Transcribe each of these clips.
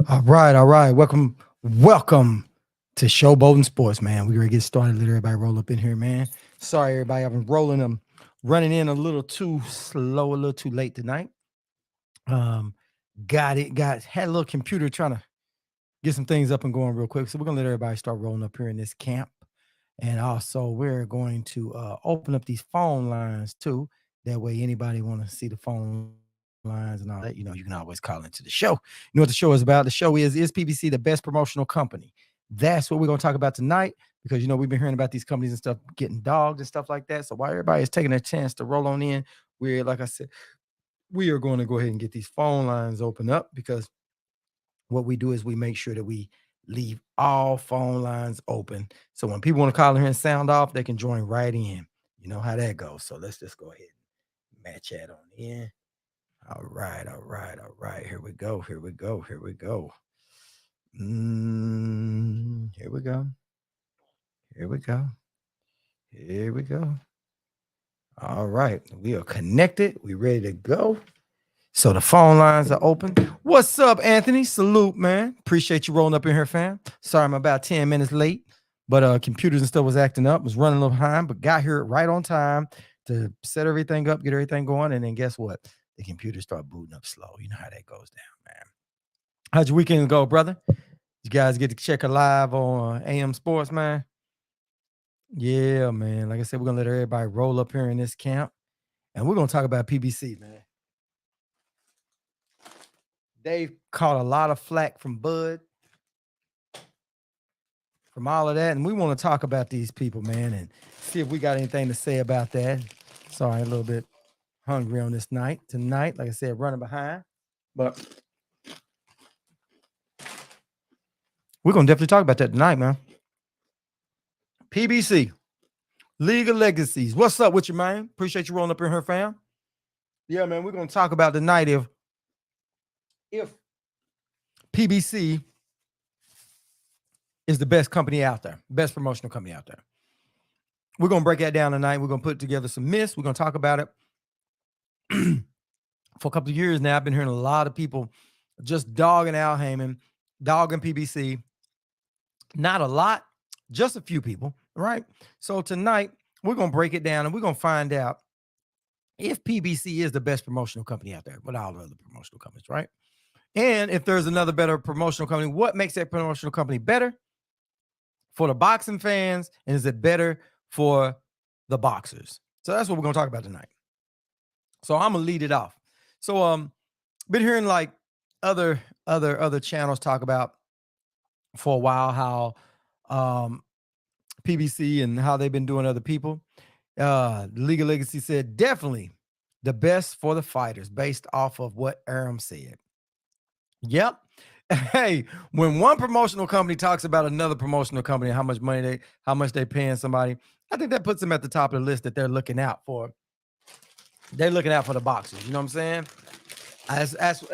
All right, all right. Welcome to Showboating Sports, man. We're gonna get started. Let everybody roll up in here, man. Sorry, everybody. I've been running in a little too slow, a little too late tonight. Um, had a little computer trying to get some things up and going real quick. So we're gonna let everybody start rolling up here in this camp. And also we're going to open up these phone lines too. That way anybody want to see the phone lines and all that, you can always call into the show. You know what the show is about? The show is PBC the best promotional company? That's what we're gonna talk about tonight because we've been hearing about these companies and stuff getting dogged and stuff like that. So while everybody is taking a chance to roll on in, we're like I said, we are going to go ahead and get these phone lines open up because what we do is we make sure that we leave all phone lines open. So when people want to call in here and sound off, they can join right in. You know how that goes. So let's just go ahead and match that on in. All right, all right, all right. Here we go. Here we go. Here we go. Here we go. Here we go. Here we go. All right. We are connected. We ready to go. So the phone lines are open. What's up, Anthony? Salute, man. Appreciate you rolling up in here, fam. Sorry, I'm about 10 minutes late, but computers and stuff was acting up, was running a little behind, but got here right on time to set everything up, get everything going, and then guess what? The computer start booting up slow. You know how that goes down, man. How'd your weekend go, brother? You guys get to check her live on AM Sports, man? Yeah, man. Like I said, we're gonna let everybody roll up here in this camp, and we're gonna talk about PBC, man. They've caught a lot of flack from Bud, from all of that, and we want to talk about these people, man, and see if we got anything to say about that. Sorry, a little bit hungry on this night tonight. Like I said, running behind, but we're gonna definitely talk about that tonight, man. PBC, League of Legacies. What's up with you, man? Appreciate you rolling up in here, fam. Yeah, man, we're gonna talk about tonight if PBC is the best company out there, best promotional company out there. We're going to break that down tonight. We're going to put together some myths. We're going to talk about it. For a couple of years now, I've been hearing a lot of people just dogging Al Heyman, dogging PBC. Not a lot, just a few people, right? So tonight, we're going to break it down and we're going to find out if PBC is the best promotional company out there with all the other promotional companies, right? And if there's another better promotional company, what makes that promotional company better for the boxing fans? And is it better for the boxers? So that's what we're going to talk about tonight. So I'm going to lead it off. So been hearing like other channels talk about for a while how PBC and how they've been doing other people. The League of Legacy said definitely the best for the fighters based off of what Aram said. Yep. Hey, when one promotional company talks about another promotional company, how much they paying somebody, I think that puts them at the top of the list that they're looking out for. They're looking out for the boxers. You know what I'm saying? That's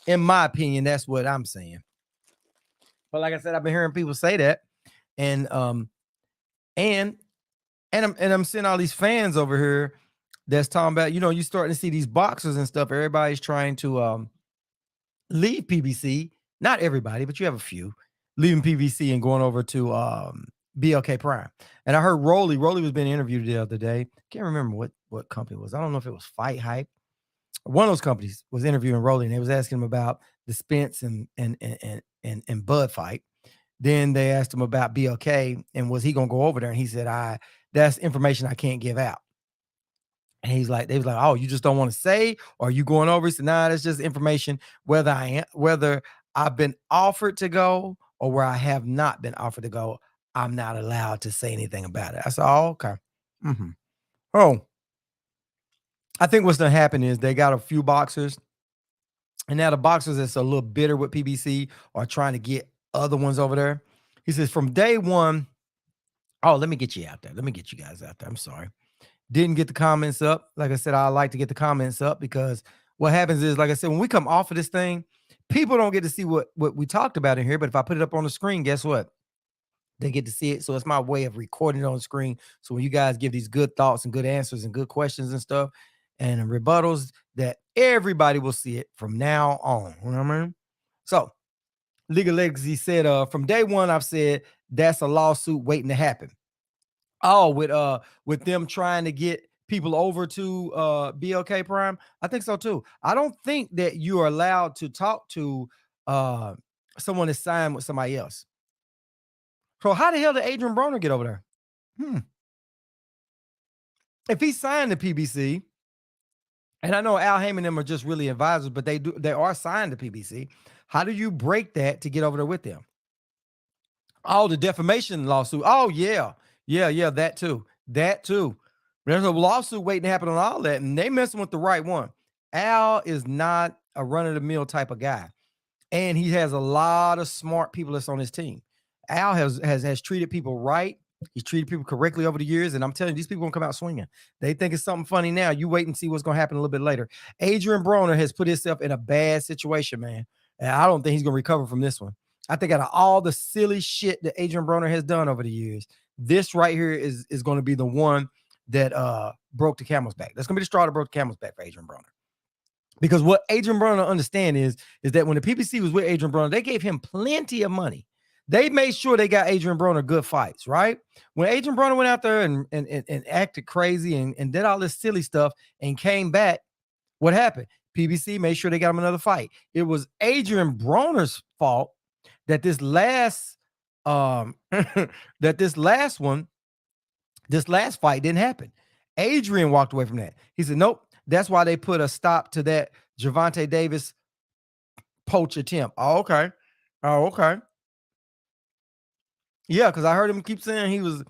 in my opinion, that's what I'm saying. But like I said, I've been hearing people say that, and I'm seeing all these fans over here that's talking about, you starting to see these boxers and stuff. Everybody's trying to leave PBC. Not everybody, but you have a few leaving PBC and going over to BLK Prime. And I heard Rolly was being interviewed the other day. Can't remember what company it was. I don't know if it was Fight Hype. One of those companies was interviewing Rolly, and they was asking him about the Spence and Bud fight. Then they asked him about BLK and was he gonna go over there? And he said, that's information I can't give out. And they was like, oh, you just don't want to say, or are you going over? He said, nah, that's just information, whether I've been offered to go or where I have not been offered to go, I'm not allowed to say anything about it. I said, oh, okay. Mm-hmm. Oh, I think what's gonna happen is they got a few boxers, and now the boxers that's a little bitter with PBC are trying to get other ones over there. He says from day one, oh, let me get you out there. Let me get you guys out there. I'm sorry. Didn't get the comments up. Like I said, I like to get the comments up because what happens is, like I said, when we come off of this thing, people don't get to see what we talked about in here. But if I put it up on the screen, guess what? They get to see it. So it's my way of recording it on the screen. So when you guys give these good thoughts and good answers and good questions and stuff and rebuttals, that everybody will see it from now on. You know what I mean? So Legal Legacy said, from day one, I've said that's a lawsuit waiting to happen. Oh, with them trying to get people over to BLK Prime. I think so too. I don't think that you are allowed to talk to uh someone that's signed with somebody else. So how the hell did Adrian Broner get over there? Hmm. If he signed the PBC, and I know Al Heyman and them are just really advisors, but they are signed to PBC. How do you break that to get over there with them? Oh, the defamation lawsuit. Oh, yeah. Yeah, yeah, that too. That too. There's a lawsuit waiting to happen on all that, and they messing with the right one. Al is not a run-of-the-mill type of guy, and he has a lot of smart people that's on his team. Al has treated people right. He's treated people correctly over the years, and I'm telling you, these people gonna come out swinging. They think it's something funny now. You wait and see what's gonna happen a little bit later. Adrian Broner has put himself in a bad situation, man, and I don't think he's gonna recover from this one. I think out of all the silly shit that Adrian Broner has done over the years, this right here is going to be the one that broke the camel's back. That's going to be the straw that broke the camel's back for Adrian Broner. Because what Adrian Broner understand is that when the PBC was with Adrian Broner, they gave him plenty of money. They made sure they got Adrian Broner good fights, right? When Adrian Broner went out there and acted crazy and did all this silly stuff and came back, what happened? PBC made sure they got him another fight. It was Adrian Broner's fault that this last this last fight didn't happen. Adrian walked away from that. He said, nope, that's why they put a stop to that Gervonta Davis poach attempt. Oh, okay. Oh, okay. Yeah, because I heard him keep saying he was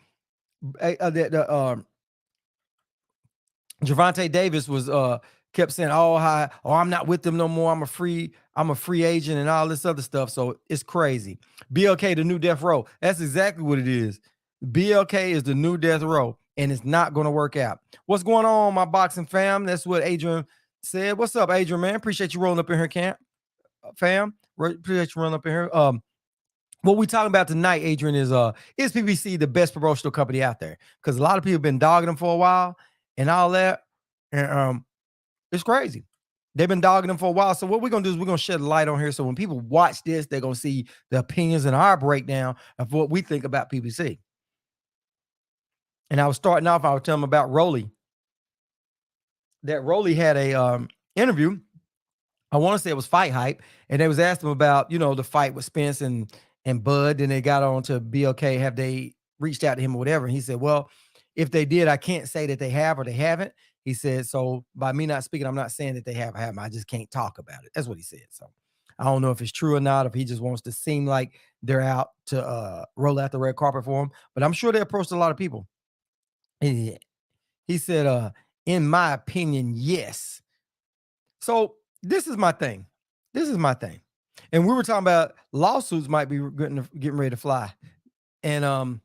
Gervonta Davis was kept saying, I'm not with them no more. I'm a free agent and all this other stuff. So it's crazy. BLK, the new death row. That's exactly what it is. BLK is the new death row, and it's not going to work out. What's going on, my boxing fam? That's what Adrian said. What's up, Adrian, man? Appreciate you rolling up in here, camp fam. Appreciate you rolling up in here. What we talking about tonight, Adrian, is PBC the best promotional company out there? Because a lot of people have been dogging them for a while and all that. And it's crazy. They've been dogging them for a while. So what we're going to do is we're going to shed a light on here. So when people watch this, they're going to see the opinions and our breakdown of what we think about PBC. And I was starting off, I was telling them about Rolly. That Rolly had a interview. I want to say it was Fight Hype. And they was asking him about, the fight with Spence and Bud. Then they got on to BLK. Have they reached out to him or whatever? And he said, well, if they did, I can't say that they have or they haven't. He said, so by me not speaking, I'm not saying that they have or haven't. I just can't talk about it. That's what he said. So I don't know if it's true or not, if he just wants to seem like they're out to roll out the red carpet for him. But I'm sure they approached a lot of people. And he said, in my opinion, yes. So this is my thing. And we were talking about lawsuits might be getting ready to fly. And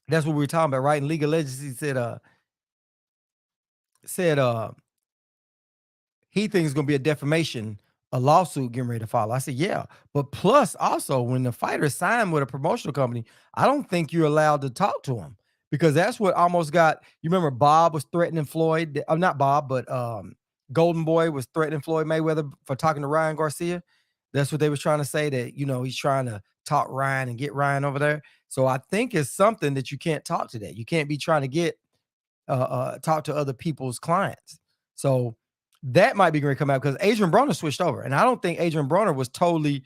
that's what we were talking about, right? And Legal Legacy said he thinks it's gonna be a lawsuit getting ready to follow. I said, yeah. But plus also when the fighter signed with a promotional company, I don't think you're allowed to talk to him, because that's what almost got, you remember Bob was threatening Floyd, not Bob, but Golden Boy was threatening Floyd Mayweather for talking to Ryan Garcia. That's what they was trying to say, that, he's trying to talk Ryan and get Ryan over there. So I think it's something that you can't talk to that. You can't be trying to get talk to other people's clients. So that might be going to come out, because Adrian Broner switched over. And I don't think Adrian Broner was totally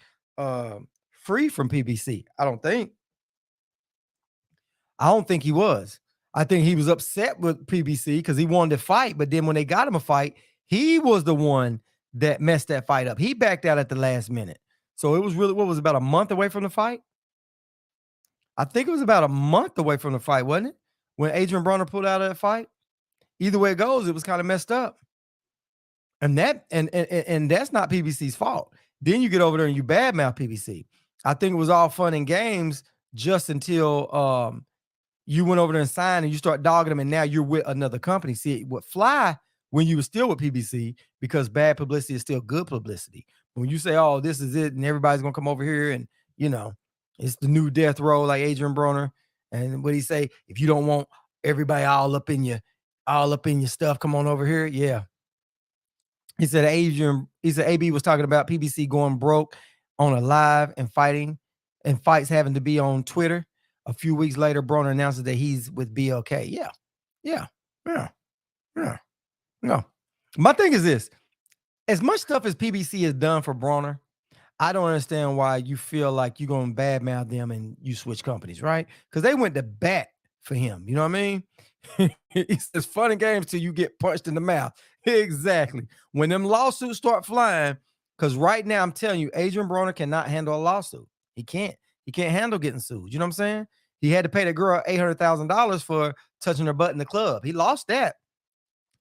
free from PBC. I don't think he was. I think he was upset with PBC because he wanted to fight. But then when they got him a fight, he was the one that messed that fight up. He backed out at the last minute. So it was really, about a month away from the fight? I think it was about a month away from the fight, wasn't it? When Adrian Broner pulled out of that fight. Either way it goes, it was kind of messed up. And that's not PBC's fault. Then you get over there and you badmouth PBC. I think it was all fun and games just until you went over there and signed and you start dogging them, and now you're with another company. See, it would fly when you were still with PBC, because bad publicity is still good publicity. When you say, oh, this is it, and everybody's gonna come over here and it's the new death row, like Adrian Broner. And what he say, if you don't want everybody all up in your stuff, come on over here. Yeah. He said AB was talking about PBC going broke on a live and fighting, and fights having to be on Twitter. A few weeks later, Broner announces that he's with BLK. Yeah, yeah, yeah, yeah. No. My thing is this: as much stuff as PBC has done for Broner, I don't understand why you feel like you're gonna badmouth them and you switch companies, right? Because they went to bat for him. You know what I mean? It's fun and games till you get punched in the mouth. Exactly. When them lawsuits start flying, because right now I'm telling you, Adrian Broner cannot handle a lawsuit. He can't. He can't handle getting sued. You know what I'm saying? He had to pay the girl $800,000 for touching her butt in the club. He lost that.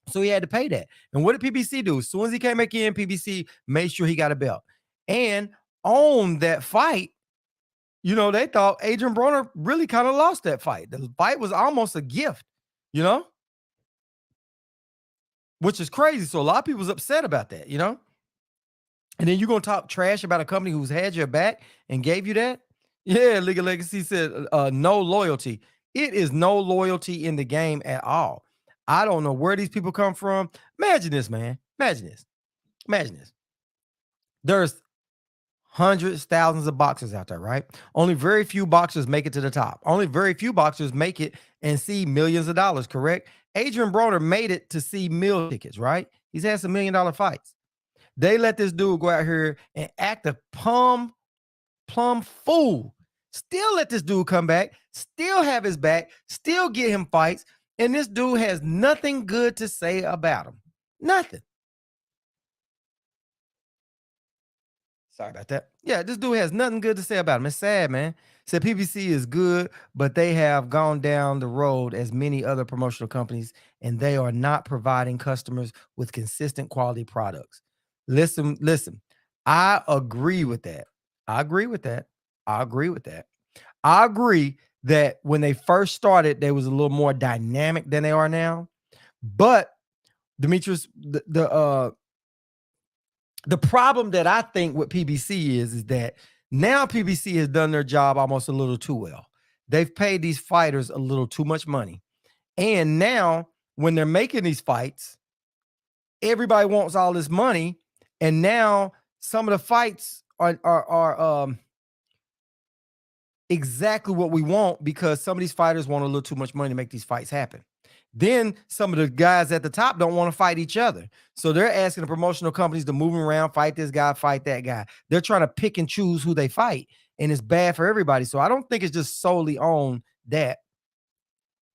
So he had to pay that. And what did PBC do? As soon as he came back in, PBC made sure he got a belt. And on that fight, they thought Adrian Broner really kind of lost that fight. The fight was almost a gift, you know, which is crazy. So a lot of people was upset about that, And then you're going to talk trash about a company who's had your back and gave you that? Yeah, League of Legacy said no loyalty. It is no loyalty in the game at all. I don't know where these people come from. Imagine this, man. Imagine this. Imagine this. There's hundreds, thousands of boxers out there, right? Only very few boxers make it to the top. Only very few boxers make it and see millions of dollars, correct? Adrian Broner made it to see meal tickets, right? He's had some $1 million fights. They let this dude go out here and act a plumb fool. Still let this dude come back, still have his back, still get him fights, and this dude has nothing good to say about him. Nothing. Sorry about that. Yeah, this dude has nothing good to say about him. It's sad, man. Said PBC is good, but they have gone down the road as many other promotional companies, and they are not providing customers with consistent quality products. Listen. I agree with that. I agree with that. I agree with that. I agree that when they first started, they was a little more dynamic than they are now. But Demetrius, the problem that I think with PBC is that now PBC has done their job almost a little too well. They've paid these fighters a little too much money. And now when they're making these fights, everybody wants all this money. And now some of the fights are exactly what we want because some of these fighters want a little too much money to make these fights happen. Then some of the guys at the top don't want to fight each other. So they're asking the promotional companies to move around, fight this guy, fight that guy. They're trying to pick and choose who they fight. And it's bad for everybody. So I don't think it's just solely on that.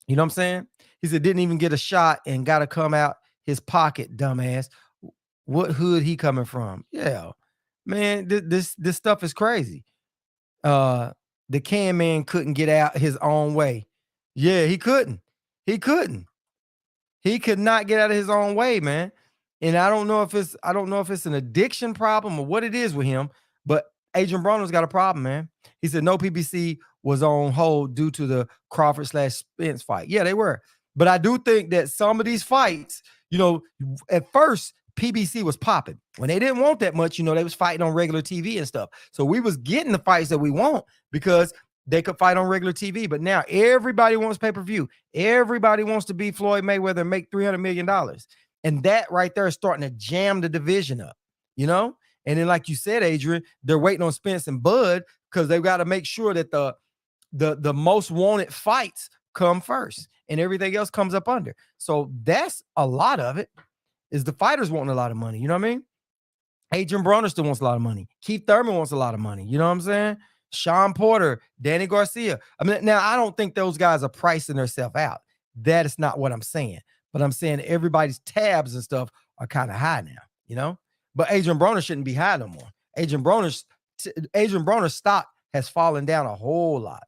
You know what I'm saying? He said, didn't even get a shot and got to come out his pocket, dumbass. What hood he coming from? Yeah, man, this stuff is crazy. The can man couldn't get out his own way. Yeah, he couldn't. He couldn't. He could not get out of his own way, man. And I don't know if it's an addiction problem or what it is with him, but Adrian Broner's got a problem, man. He said no PBC was on hold due to the Crawford/Spence fight. Yeah, they were. But I do think that some of these fights, at first PBC was popping. When they didn't want that much, they was fighting on regular TV and stuff. So we was getting the fights that we want because they could fight on regular TV. But now everybody wants pay-per-view. Everybody wants to be Floyd Mayweather and make $300 million. And that right there is starting to jam the division up, And then, like you said, Adrian, they're waiting on Spence and Bud because they've got to make sure that the most wanted fights come first and everything else comes up under. So that's a lot of it. Is the fighters wanting a lot of money. You know what I mean? Adrian Broner still wants a lot of money. Keith Thurman wants a lot of money. You know what I'm saying? Sean Porter, Danny Garcia. I mean, now I don't think those guys are pricing themselves out. That is not what I'm saying. But I'm saying everybody's tabs and stuff are kind of high now, But Adrian Broner shouldn't be high no more. Adrian Broner's stock has fallen down a whole lot.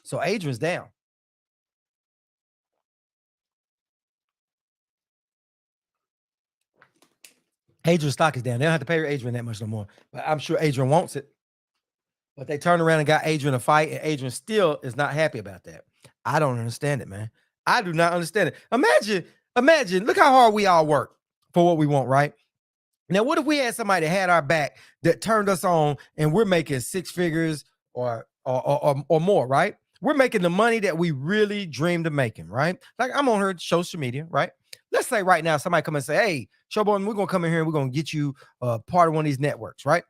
So Adrian's down. Adrian's stock is down. They don't have to pay Adrian that much no more. But I'm sure Adrian wants it. But they turned around and got Adrian a fight, and Adrian still is not happy about that. I don't understand it, man. I do not understand it. Imagine, look how hard we all work for what we want, right? Now, what if we had somebody that had our back that turned us on and we're making six figures or more, right? We're making the money that we really dreamed of making, right? Like I'm on her social media, right? Let's say right now somebody come and say, hey, Showboy, we're going to come in here and we're going to get you part of one of these networks, right?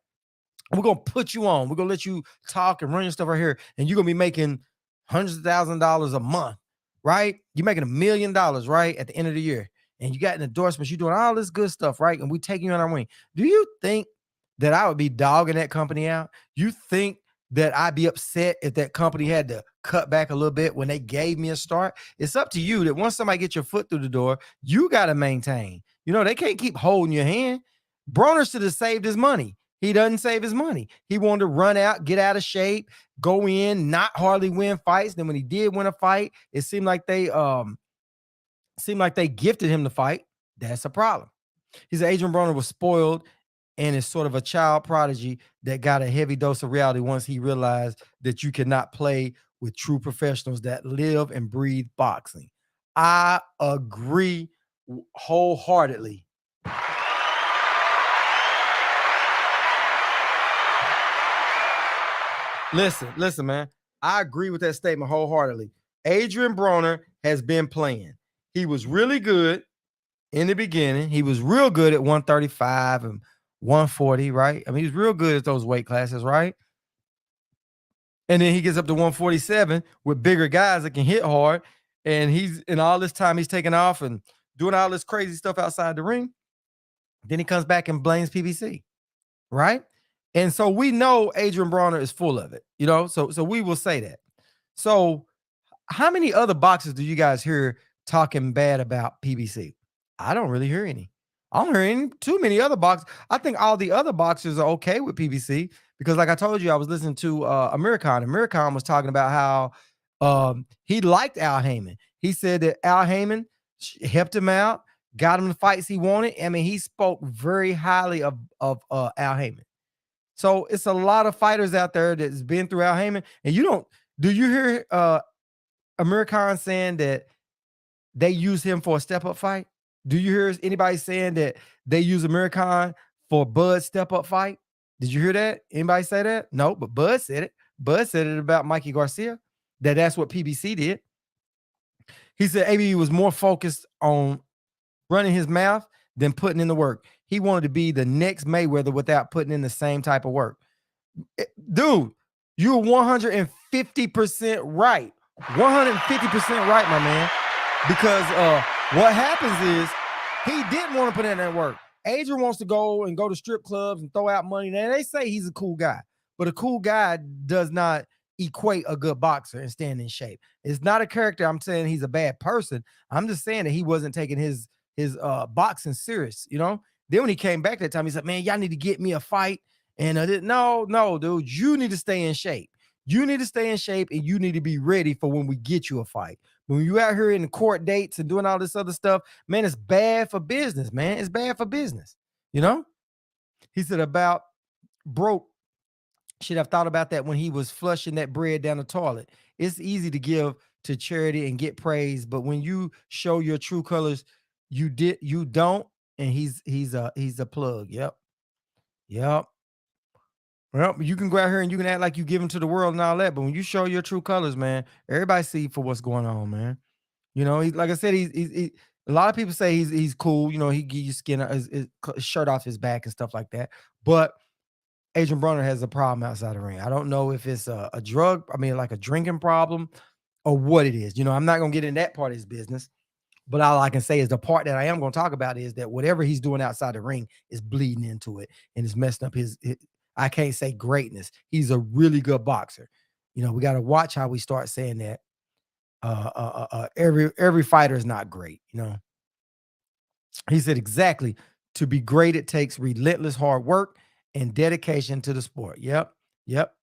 We're gonna put you on. We're gonna let you talk and run your stuff right here, and you're gonna be making hundreds of $1,000s a month, right? You're making $1 million, right? At the end of the year, and you got an endorsement. You're doing all this good stuff, right? And we taking you on our wing. Do you think that I would be dogging that company out? You think that I'd be upset if that company had to cut back a little bit when they gave me a start? It's up to you that once somebody gets your foot through the door, you got to maintain. They can't keep holding your hand. Broner should have saved his money. He doesn't save his money. He wanted to run out, get out of shape, go in, not hardly win fights. Then when he did win a fight, it seemed like they gifted him the fight. That's a problem. He said Adrian Broner was spoiled and is sort of a child prodigy that got a heavy dose of reality once he realized that you cannot play with true professionals that live and breathe boxing. I agree wholeheartedly. Listen, man. I agree with that statement wholeheartedly. Adrian Broner has been playing. He was really good in the beginning. He was real good at 135 and 140, right? I mean, he's real good at those weight classes, right? And then he gets up to 147 with bigger guys that can hit hard. And he's in all this time he's taking off and doing all this crazy stuff outside the ring. Then he comes back and blames PBC, right? And so we know Adrian Broner is full of it, so we will say that. So how many other boxers do you guys hear talking bad about PBC? I don't really hear any. I don't hear any too many other boxers. I think all the other boxers are okay with PBC because, like I told you, I was listening to Amir Khan. Amir Khan was talking about how he liked Al Heyman. He said that Al Heyman helped him out, got him the fights he wanted. I mean, he spoke very highly of Al Heyman. So it's a lot of fighters out there that's been through Al Heyman. And do you hear Amir Khan saying that they use him for a step-up fight? Do you hear anybody saying that they use Amir Khan for Bud's step-up fight? Did you hear that? Anybody say that? No, but Bud said it. Bud said it about Mikey Garcia, that's what PBC did. He said AB was more focused on running his mouth than putting in the work. He wanted to be the next Mayweather without putting in the same type of work. Dude, you're 150% right. 150% right, my man. Because what happens is he didn't want to put in that work. Adrian wants to go to strip clubs and throw out money. Now, they say he's a cool guy, but a cool guy does not equate a good boxer and staying in shape. It's not a character. I'm saying he's a bad person. I'm just saying that he wasn't taking his boxing serious, Then when he came back that time, he said, man, y'all need to get me a fight. And no, dude, you need to stay in shape. You need to stay in shape and you need to be ready for when we get you a fight. When you out here in the court dates and doing all this other stuff, man, it's bad for business, man. It's bad for business. He said about broke should have thought about that when he was flushing that bread down the toilet. It's easy to give to charity and get praise, but when you show your true colors, you don't. And he's a plug. Yep. Well, you can go out here and you can act like you give him to the world and all that, but when you show your true colors, man, everybody see for what's going on, man. Like I said, he's a lot of people say he's cool. He give you skin, his shirt off his back and stuff like that. But Adrian Broner has a problem outside the ring. I don't know if it's a drug, like a drinking problem or what it is. I'm not gonna get in that part of his business. But all I can say is the part that I am going to talk about is that whatever he's doing outside the ring is bleeding into it and it's messing up his I can't say greatness. He's a really good boxer. We got to watch how we start saying that every fighter is not great. He said exactly. To be great, it takes relentless hard work and dedication to the sport. Yep.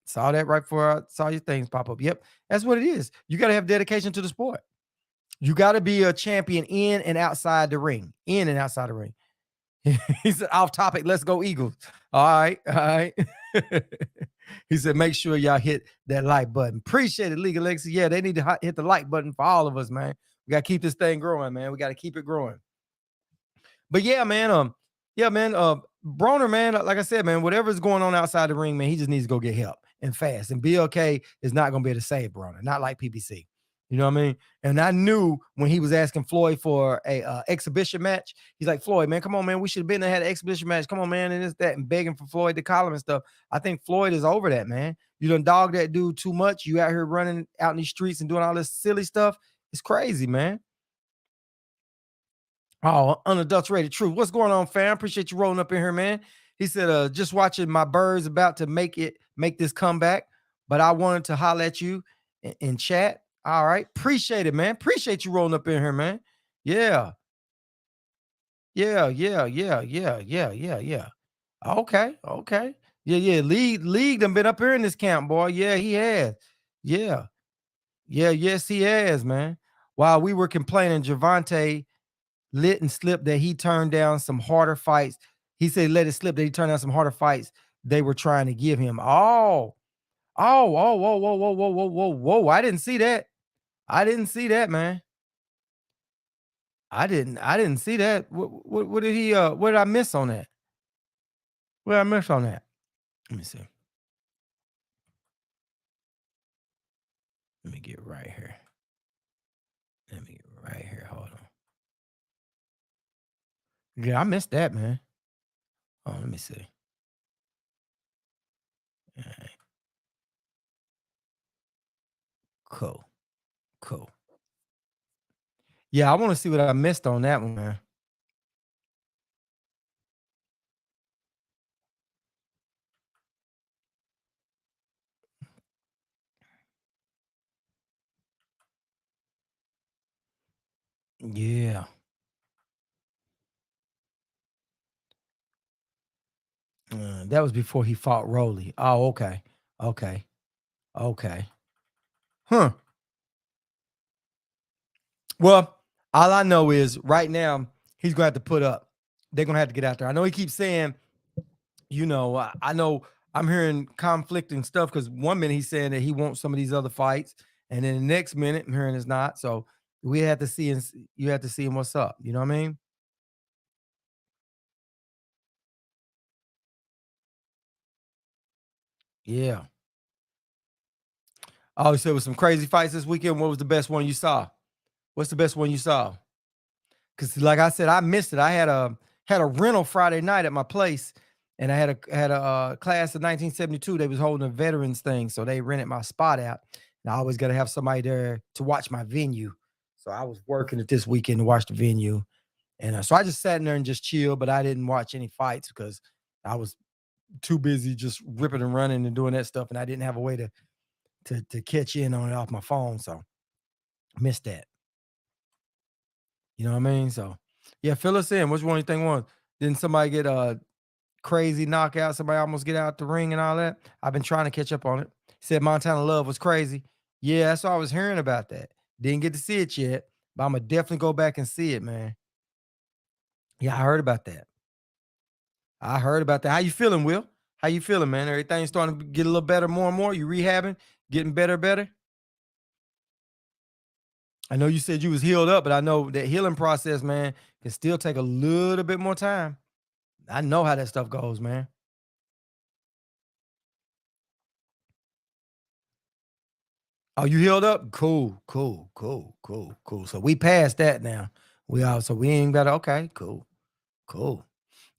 Saw that right before I saw your things pop up. Yep. That's what it is. You got to have dedication to the sport. You got to be a champion in and outside the ring. In and outside the ring. He said, off topic, let's go Eagles. All right. He said, make sure y'all hit that like button. Appreciate it, League of Legacy. Yeah, they need to hit the like button for all of us, man. We got to keep this thing growing, man. We got to keep it growing. But yeah, man. Broner, man, like I said, man, whatever's going on outside the ring, man, he just needs to go get help and fast. And BLK is not going to be able to save Broner, not like PBC. You know what I mean? And I knew when he was asking Floyd for a exhibition match, he's like, Floyd, man, come on, man, we should have been there, had an exhibition match. Come on, man, and this, that, and begging for Floyd to call him and stuff. I think Floyd is over that, man. You done dog that dude too much. You out here running out in these streets and doing all this silly stuff. It's crazy, man. Oh, unadulterated truth. What's going on, fam? Appreciate you rolling up in here, man. He said, just watching my birds about to make this comeback, but I wanted to holler at you in chat. All right. Appreciate it, man. Appreciate you rolling up in here, man. Yeah. Yeah. Yeah. Yeah. Yeah. Yeah. Yeah. Yeah. Okay. Okay. Yeah. Yeah. League done been up here in this camp, boy. Yeah, he has. Yeah. Yeah. Yes, he has, man. While we were complaining, Javante lit and slipped that he turned down some harder fights. He said let it slip that he turned down some harder fights they were trying to give him. Whoa, whoa, whoa, whoa, whoa, whoa, whoa. I didn't see that. I didn't see that, man. I didn't see that. What did he what did I miss on that? What did I miss on that? Let me see. Let me get right here. Let me get right here. Hold on. Yeah, I missed that, man. Oh, let me see. All right, cool. Cool. Yeah, I want to see what I missed on that one, man. Yeah. That was before he fought Rolly. Oh, okay. Okay. Okay. Huh. Well, all I know is right now he's gonna have to put up. They're gonna have to get out there. I know he keeps saying, I know I'm hearing conflicting stuff because one minute he's saying that he wants some of these other fights, and then the next minute I'm hearing it's not. So we have to see and you have to see him what's up. You know what I mean? Yeah. Oh, you said it was some crazy fights this weekend. What was the best one you saw? What's the best one you saw? Because like I said, I missed it. I had a rental Friday night at my place, and I had a class of 1972. They was holding a veterans thing, so they rented my spot out. And I always got to have somebody there to watch my venue. So I was working it this weekend to watch the venue, and so I just sat in there and just chilled. But I didn't watch any fights because I was too busy just ripping and running and doing that stuff, and I didn't have a way to catch in on it off my phone. So missed that. You know what I mean? So yeah, fill us in. Which one you think won? Didn't somebody get a crazy knockout? Somebody almost get out the ring and all that? I've been trying to catch up on it. Said Montana Love was crazy. Yeah, that's what I was hearing about that. Didn't get to see it yet, but I'm gonna definitely go back and see it, man. Yeah, I heard about that. I heard about that. How you feeling, Will? How you feeling, man? Everything starting to get a little better more and more. You rehabbing, getting better, better? I know you said you was healed up, but I know that healing process, man, can still take a little bit more time. I know how that stuff goes, man. Oh, you healed up? Cool, cool, cool, cool, cool. So we passed that now. We ain't got okay, cool, cool.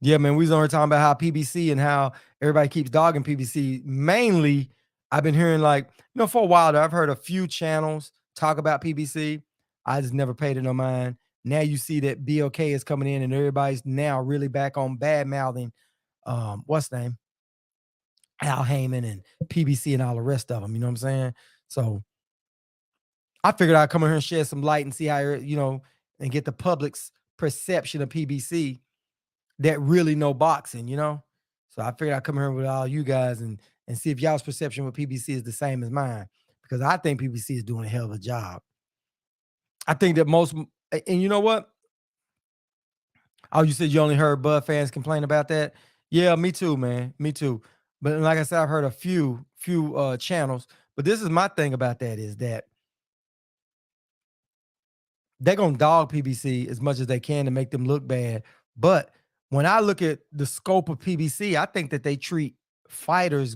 Yeah, man. We was on here talking about how PBC and how everybody keeps dogging PBC. Mainly, I've been hearing like, for a while there, I've heard a few channels talk about PBC. I just never paid it no mind. Now you see that BLK is coming in and everybody's now really back on bad mouthing what's the name? Al Heyman and PBC and all the rest of them. You know what I'm saying? So I figured I'd come in here and shed some light and see how, and get the public's perception of PBC that really know boxing. So I figured I'd come here with all you guys and see if y'all's perception with PBC is the same as mine. Because I think PBC is doing a hell of a job. I think that and you know what? Oh, you said you only heard Bud fans complain about that? Yeah, me too, man. Me too. But like I said, I've heard a few channels. But this is my thing about that is that they're gonna dog PBC as much as they can to make them look bad. But when I look at the scope of PBC, I think that they treat fighters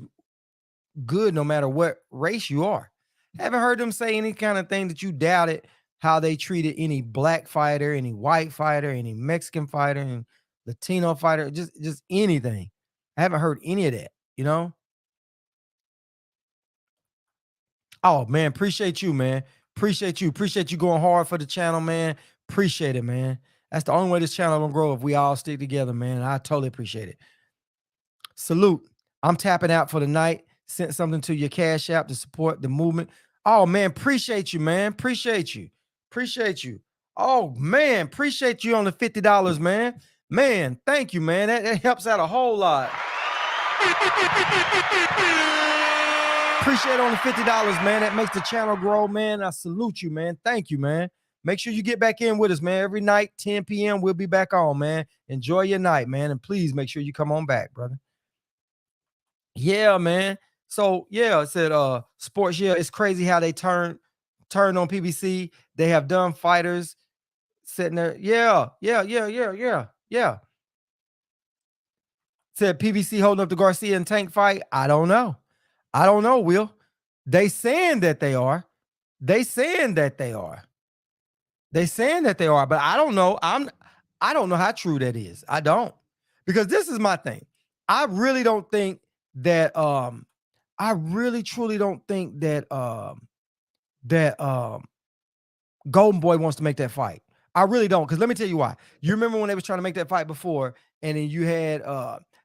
good no matter what race you are. Haven't heard them say any kind of thing that you doubted how they treated any black fighter, any white fighter, any Mexican fighter, and Latino fighter, just anything. I haven't heard any of that, you know? Oh man, appreciate you, man. Appreciate you. Appreciate you going hard for the channel, man. Appreciate it, man. That's the only way this channel gonna grow if we all stick together, man. I totally appreciate it. Salute. I'm tapping out for the night. Sent something to your Cash App to support the movement. Oh man, appreciate you, man. Appreciate you. Appreciate you. Oh man, appreciate you on the $50, man. Man, thank you, man. That helps out a whole lot. Appreciate on the $50, man. That makes the channel grow, man. I salute you, man. Thank you, man. Make sure you get back in with us, man. Every night, 10 p.m., we'll be back on, man. Enjoy your night, man. And please make sure you come on back, brother. Yeah, man. So yeah, it said sports. Yeah, it's crazy how they turned on PBC. They have done fighters sitting there. Yeah. Said PBC holding up the Garcia and Tank fight. I don't know. I don't know, Will. They saying that they are. They saying that they are. They saying that they are, but I don't know. I don't know how true that is. I don't. Because this is my thing. I really don't think that I really truly don't think that Golden Boy wants to make that fight. I really don't, because let me tell you why. You remember when they was trying to make that fight before, and then you had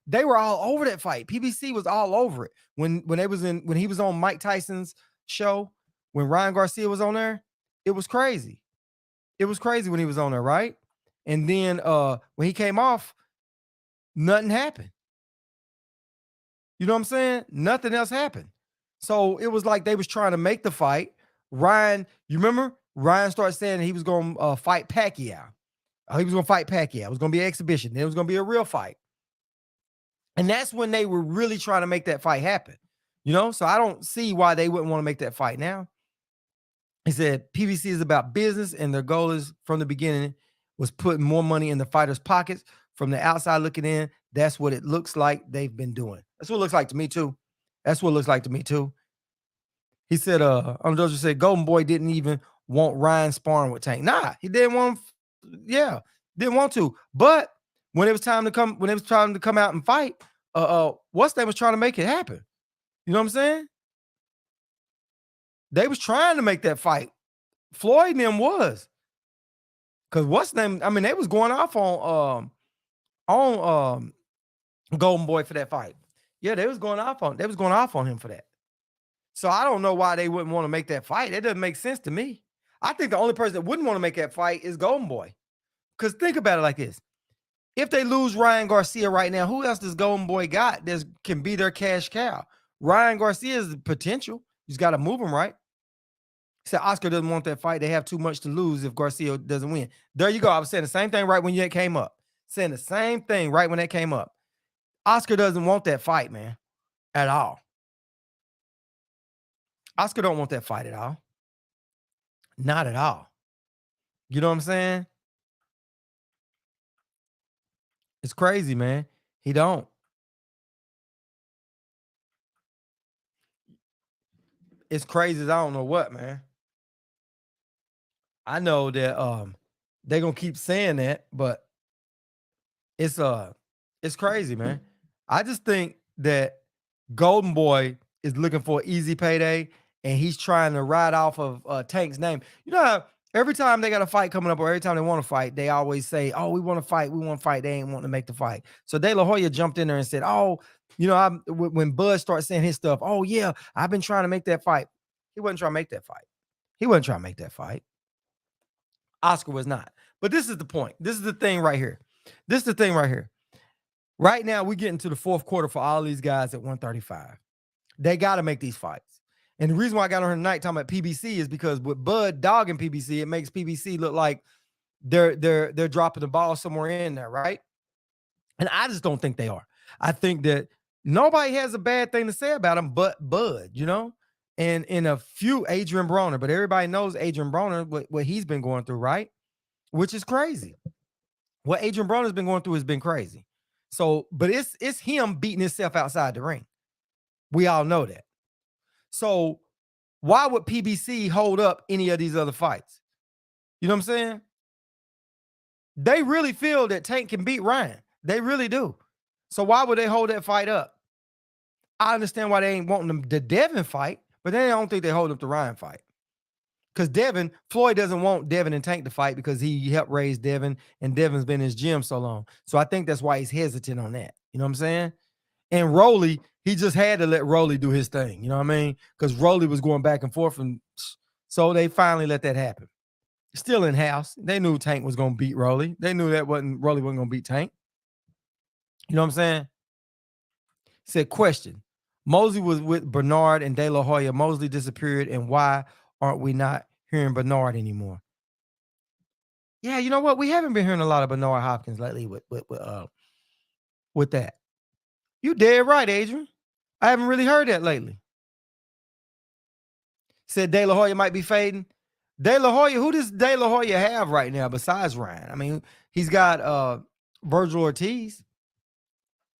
they were all over that fight. PBC was all over it when he was on Mike Tyson's show, when Ryan Garcia was on there. It was crazy. It was crazy when he was on there, right? And then when he came off, nothing happened. You know what I'm saying? Nothing else happened. So it was like they was trying to make the fight. Ryan, you remember? Ryan started saying he was going to fight Pacquiao. He was going to fight Pacquiao. It was going to be an exhibition. Then it was going to be a real fight. And that's when they were really trying to make that fight happen. You know? So I don't see why they wouldn't want to make that fight now. He said PBC is about business, and their goal is from the beginning was putting more money in the fighters' pockets. From the outside looking in, that's what it looks like they've been doing. That's what it looks like to me too. That's what it looks like to me too. He said, Doja said Golden Boy didn't even want Ryan sparring with Tank. Nah, he didn't want, didn't want to. But when it was time to come out and fight, what's name was trying to make it happen. You know what I'm saying? They was trying to make that fight. Floyd and them was. Because what's name? I mean, they was going off on Golden Boy for that fight. Yeah, they was going off on him for that. So I don't know why they wouldn't want to make that fight. That doesn't make sense to me. I think the only person that wouldn't want to make that fight is Golden Boy. Because think about it like this. If they lose Ryan Garcia right now, who else does Golden Boy got that can be their cash cow? Ryan Garcia is the potential. He's got to move him, right? He said Oscar doesn't want that fight. They have too much to lose if Garcia doesn't win. There you go. I was saying the same thing right when it came up. Saying the same thing right when that came up. Oscar doesn't want that fight, man, at all. Oscar don't want that fight at all. Not at all. You know what I'm saying? It's crazy, man. He don't. It's crazy as I don't know what, man. I know that they're gonna keep saying that, but it's crazy, man. I just think that Golden Boy is looking for an easy payday, and he's trying to ride off of Tank's name. You know how every time they got a fight coming up, or every time they want to fight, they always say, "Oh, we want to fight, we want to fight." They ain't wanting to make the fight. So De La Hoya jumped in there and said, "Oh, you know, when Bud started saying his stuff, oh yeah, I've been trying to make that fight." He wasn't trying to make that fight. He wasn't trying to make that fight. Oscar was not. But this is the point. This is the thing right here. This is the thing right here. Right now, we're getting to the fourth quarter for all these guys at 135. They got to make these fights. And the reason why I got on here tonight talking about PBC is because with Bud dogging PBC, it makes PBC look like they're dropping the ball somewhere in there, right? And I just don't think they are. I think that nobody has a bad thing to say about him but Bud, you know? And in a few, Adrian Broner, but everybody knows Adrian Broner, what he's been going through, right? Which is crazy. What Adrian Broner's been going through has been crazy. So, but it's him beating himself outside the ring. We all know that. So why would PBC hold up any of these other fights? You know what I'm saying? They really feel that Tank can beat Ryan. They really do. So why would they hold that fight up? I understand why they ain't wanting the Devin fight, but they don't think they hold up the Ryan fight. Because Floyd doesn't want Devin and Tank to fight because he helped raise Devin, and Devin's been in his gym so long. So I think that's why he's hesitant on that. You know what I'm saying? And Rolly, he just had to let Rolly do his thing. You know what I mean? Because Rolly was going back and forth, and so they finally let that happen. Still in house. They knew Tank was going to beat Rolly. They knew that Rolly wasn't going to beat Tank. You know what I'm saying? Said, question. Mosley was with Bernard and De La Hoya. Mosley disappeared, and why aren't we not hearing Bernard anymore? Yeah, you know what? We haven't been hearing a lot of Bernard Hopkins lately with that. You dead right, Adrian. I haven't really heard that lately. Said De La Hoya might be fading. De La Hoya, who does De La Hoya have right now besides Ryan? I mean, he's got Virgil Ortiz.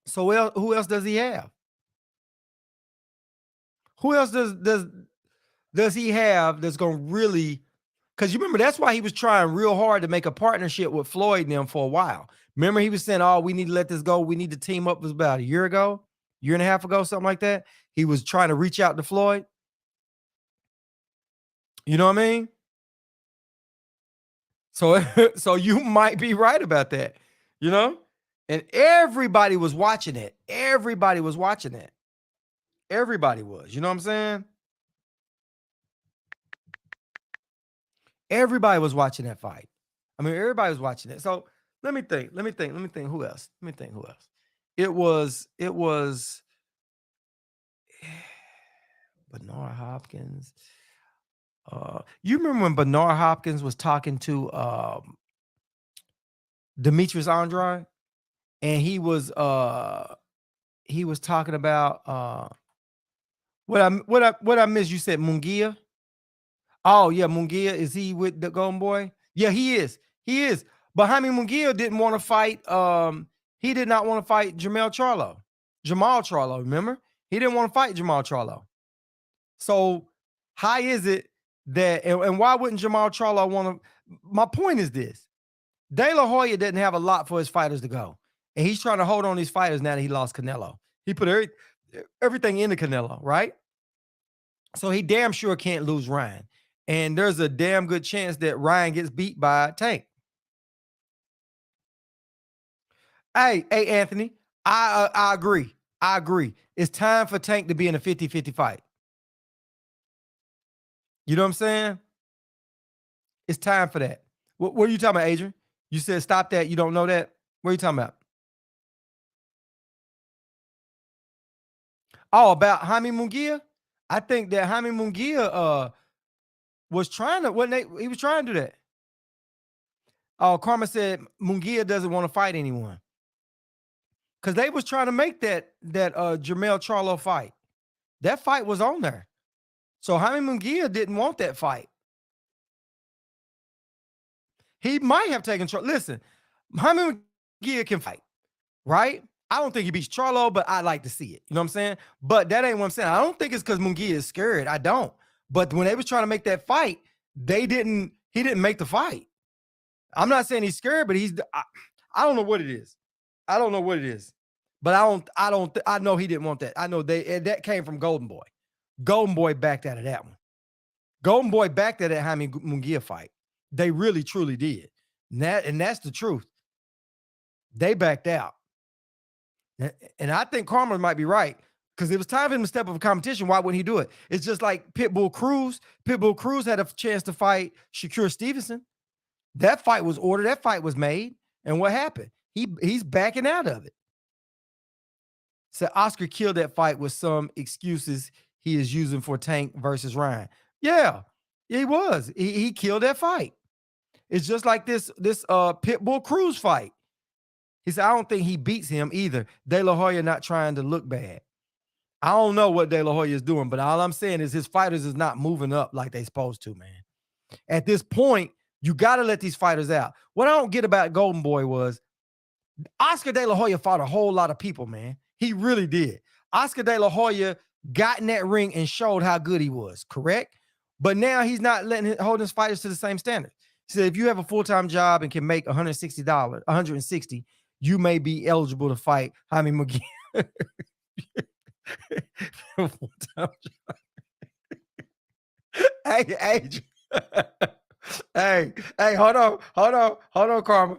So who else does he have? Who else does he have that's going to really, because you remember that's why he was trying real hard to make a partnership with Floyd and them for a while. Remember he was saying, oh, we need to let this go. We need to team up. It was about a year and a half ago, something like that. He was trying to reach out to Floyd. You know what I mean? So you might be right about that, you know? And everybody was watching it. Everybody was watching it. Everybody was. You know what I'm saying? Everybody was watching that fight. I mean, everybody was watching it. So let me think. Who else? It was Bernard Hopkins. You remember when Bernard Hopkins was talking to Demetrius Andrade, and he was talking about what I missed. You said Munguia. Oh yeah, Munguia. Is he with the Golden Boy? Yeah, he is. But Jaime Munguia didn't want to fight. He did not want to fight Jamal Charlo. Remember, he didn't want to fight Jamal Charlo. So how is it that and why wouldn't Jamal Charlo want to? My point is this: De La Hoya didn't have a lot for his fighters to go, and he's trying to hold on these fighters now that he lost Canelo. He put everything into Canelo, right? So he damn sure can't lose Ryan. And there's a damn good chance that Ryan gets beat by Tank. Hey, Anthony, I agree. It's time for Tank to be in a 50-50 fight. You know what I'm saying? It's time for that. What are you talking about, Adrian? You said stop that. You don't know that? What are you talking about? Oh, about Jaime Munguia? I think that Jaime Munguia was trying to, he was trying to do that. Oh, Karma said Munguia doesn't want to fight anyone. Because they was trying to make that Jermell Charlo fight. That fight was on there. So Jaime Munguia didn't want that fight. He might have taken Charlo. Listen, Jaime Munguia can fight, right? I don't think he beats Charlo, but I like to see it. You know what I'm saying? But that ain't what I'm saying. I don't think it's because Munguia is scared. I don't. But when they was trying to make that fight, he didn't make the fight. I'm not saying he's scared, but I don't know what it is. I don't know what it is. But I know he didn't want that. I know that came from Golden Boy. Golden Boy backed out of that one. Golden Boy backed out of that Jaime Munguia fight. They really, truly did. And that's the truth. They backed out. And I think Karma might be right because it was time for him to step up a competition. Why wouldn't he do it? It's just like Pitbull Cruz. Pitbull Cruz had a chance to fight Shakur Stevenson. That fight was ordered. That fight was made. And what happened? He's backing out of it. So Oscar killed that fight with some excuses he is using for Tank versus Ryan. Yeah, he was. He killed that fight. It's just like this Pitbull Cruz fight. He said, I don't think he beats him either. De La Hoya not trying to look bad. I don't know what De La Hoya is doing, but all I'm saying is his fighters is not moving up like they supposed to, man. At this point, you got to let these fighters out. What I don't get about Golden Boy was Oscar De La Hoya fought a whole lot of people, man. He really did. Oscar De La Hoya got in that ring and showed how good he was, correct? But now he's not holding his fighters to the same standard. He said if you have a full-time job and can make $160, 160, you may be eligible to fight Jaime McGee. Full-time job. Hey, Adrian. Hey, hold on, Karma.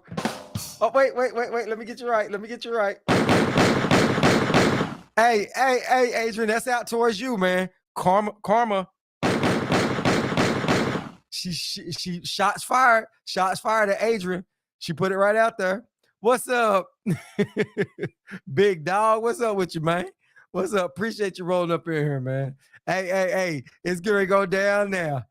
Oh, wait. Let me get you right. Hey, Adrian, that's out towards you, man. Karma. She shots fired. Shots fired at Adrian. She put it right out there. What's up? Big dog. What's up with you, man? What's up? Appreciate you rolling up in here, man. Hey, it's gonna go down now.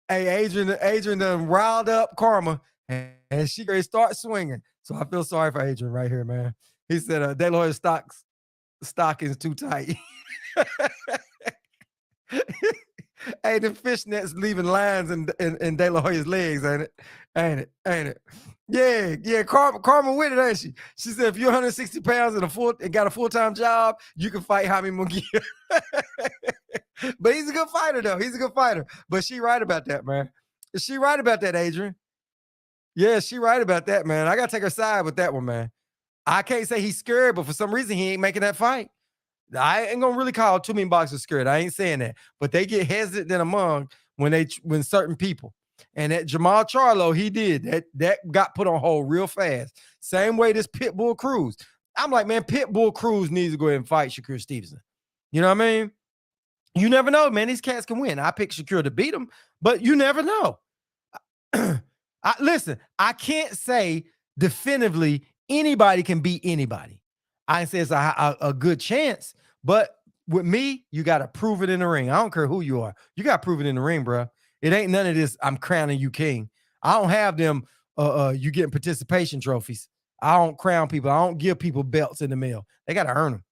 Hey, Adrian done riled up Karma, and she gonna start swinging. So I feel sorry for Adrian right here, man. He said De La Hoya's stock is too tight. Hey, the fishnets leaving lines in De La Hoya's legs, ain't it? Yeah. Karma with it, ain't she? She said if you're 160 pounds and got a full-time job, you can fight Jaime Munguia. But he's a good fighter, though. He's a good fighter. But she right about that, man. Is she right about that, Adrian? Yeah, she right about that, man. I gotta take her side with that one, man. I can't say he's scared, but for some reason he ain't making that fight. I ain't gonna really call too many boxers scared. I ain't saying that, but they get hesitant among when certain people. And that Jamal Charlo, he did that got put on hold real fast. Same way this Pitbull Cruz. I'm like, man, Pitbull Cruz needs to go ahead and fight Shakur Stevenson. You know what I mean? You never know, man. These cats can win. I picked Shakur to beat him, but you never know. Listen, I can't say definitively anybody can beat anybody. I say it's a good chance, but with me, you got to prove it in the ring. I don't care who you are. You got to prove it in the ring, bro. It ain't none of this, I'm crowning you king. I don't have them, you getting participation trophies. I don't crown people. I don't give people belts in the mail. They got to earn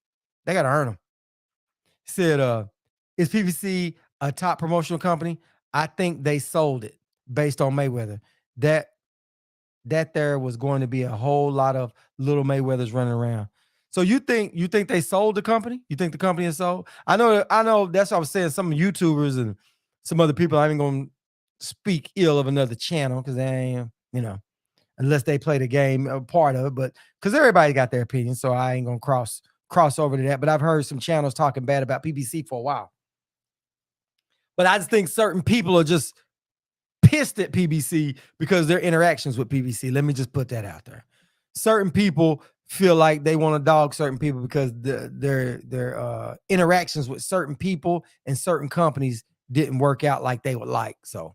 them. Said, is PBC a top promotional company? I think they sold it based on Mayweather. That there was going to be a whole lot of little Mayweathers running around. So you think they sold the company? You think the company is sold? I know that's what I was saying. Some YouTubers and some other people, I ain't gonna speak ill of another channel because they ain't, unless they play the game a part of it, but because everybody got their opinion, so I ain't gonna cross over to that. But I've heard some channels talking bad about PBC for a while. But I just think certain people are just pissed at PBC because their interactions with PBC. Let me just put that out there. Certain people feel like they want to dog certain people because their interactions with certain people and certain companies didn't work out like they would like. So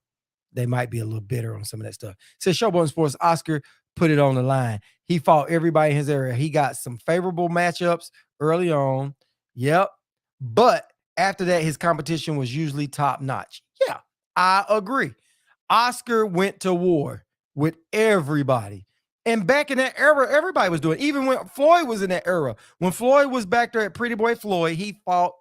they might be a little bitter on some of that stuff. Says Showboat Sports, Oscar put it on the line. He fought everybody in his area. He got some favorable matchups early on. Yep. But after that, his competition was usually top notch. Yeah, I agree. Oscar went to war with everybody. And back in that era, everybody was doing it. Even when Floyd was in that era. When Floyd was back there at Pretty Boy Floyd, he fought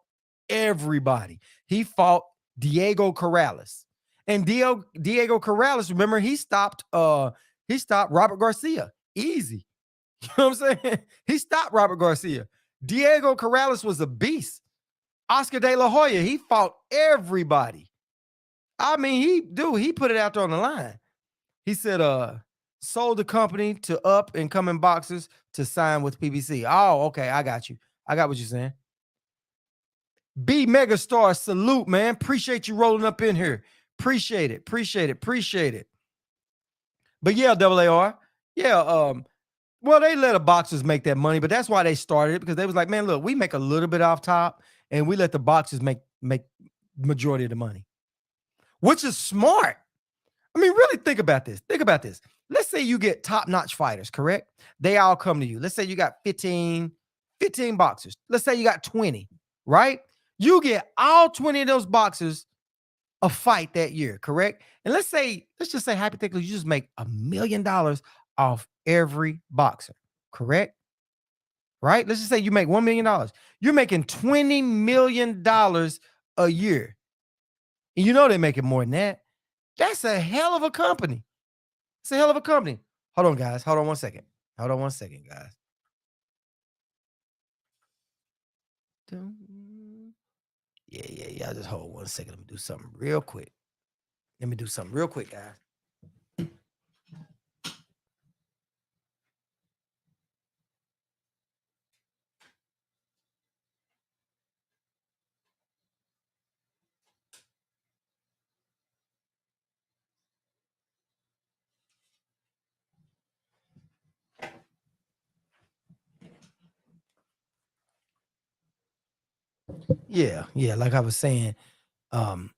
everybody. He fought Diego Corrales. And Diego Corrales, remember, he stopped Robert Garcia. Easy. You know what I'm saying? He stopped Robert Garcia. Diego Corrales was a beast. Oscar De La Hoya, he fought everybody. I mean, he put it out there on the line. He said, sold the company to up and coming boxers to sign with PBC. Oh, okay. I got you. I got what you're saying. B Megastar, salute, man. Appreciate you rolling up in here. Appreciate it. But yeah, AAR. Yeah, well, they let the boxers make that money, but that's why they started it, because they was like, man, look, we make a little bit off top and we let the boxers make majority of the money, which is smart. I mean, really think about this. Let's say you get top-notch fighters, correct? They all come to you. Let's say you got 15 boxers. Let's say you got 20, right? You get all 20 of those boxers a fight that year, correct? And let's just say hypothetically, you just make $1 million off every boxer, correct? Right? Let's just say you make $1 million. You're making $20 million a year. And you know they're making more than that. That's a hell of a company. It's a hell of a company. Hold on, guys. Hold on one second, guys. Yeah. Just hold 1 second. Let me do something real quick. Guys. Yeah. Like I was saying, um,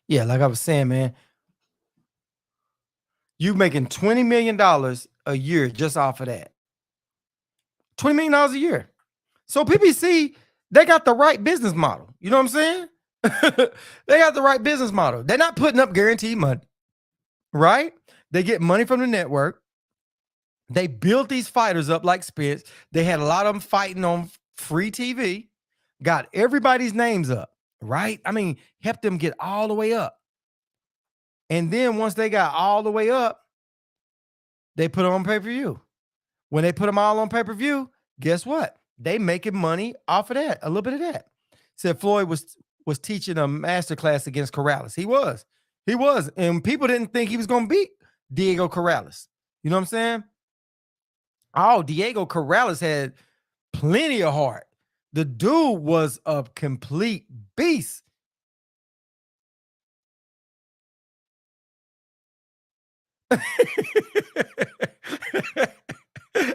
yeah, like I was saying, man, you making $20 million a year just off of that. $20 million a year. So PBC, they got the right business model. You know what I'm saying? They got the right business model. They're not putting up guaranteed money, right? They get money from the network. They built these fighters up like Spence. They had a lot of them fighting on free TV, got everybody's names up, right? I mean, helped them get all the way up. And then once they got all the way up, they put them on pay-per-view. When they put them all on pay-per-view, guess what? They making money off of that, a little bit of that. Said Floyd was teaching a master class against Corrales. He was. And people didn't think he was going to beat Diego Corrales. You know what I'm saying? Oh, Diego Corrales had plenty of heart. The dude was a complete beast.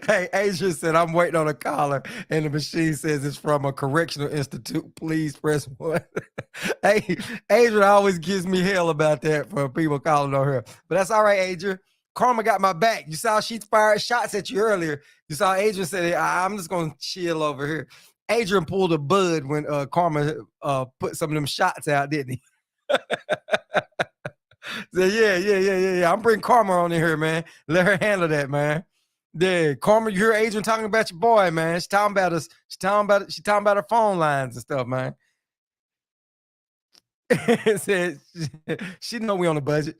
Hey, Asia said, I'm waiting on a caller, and the machine says it's from a correctional institute. Please press 1. Hey, Adrian always gives me hell about that for people calling on her. But that's all right, Adrian. Karma got my back. You saw she fired shots at you earlier. You saw Adrian said, I'm just going to chill over here. Adrian pulled a bud when Karma put some of them shots out, didn't he? So, yeah. I'm bringing Karma on in here, man. Let her handle that, man. Yeah, Karma, you hear Adrian talking about your boy, man. She's talking about us. She's talking about her phone lines and stuff, man. Said she know we on a budget.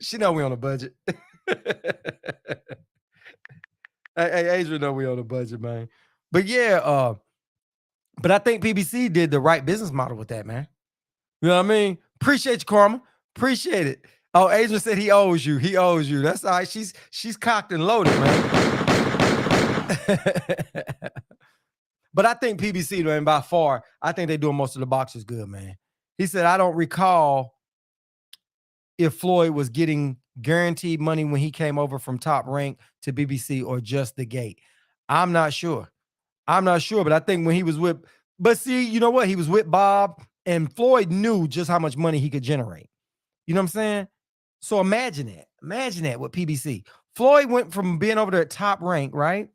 Hey, Adrian know we on a budget, man. But yeah, but I think PBC did the right business model with that, man. You know what I mean? Appreciate you, Karma. Appreciate it. Oh, Adrian said he owes you. That's all right. She's cocked and loaded, man. But I think PBC, man, by far, I think they're doing most of the boxers good, man. He said, I don't recall if Floyd was getting guaranteed money when he came over from Top Rank to BBC or just the gate. I'm not sure, but I think when he was but see, you know what? He was with Bob, and Floyd knew just how much money he could generate. You know what I'm saying? So imagine that with PBC. Floyd went from being over there at Top Rank, right?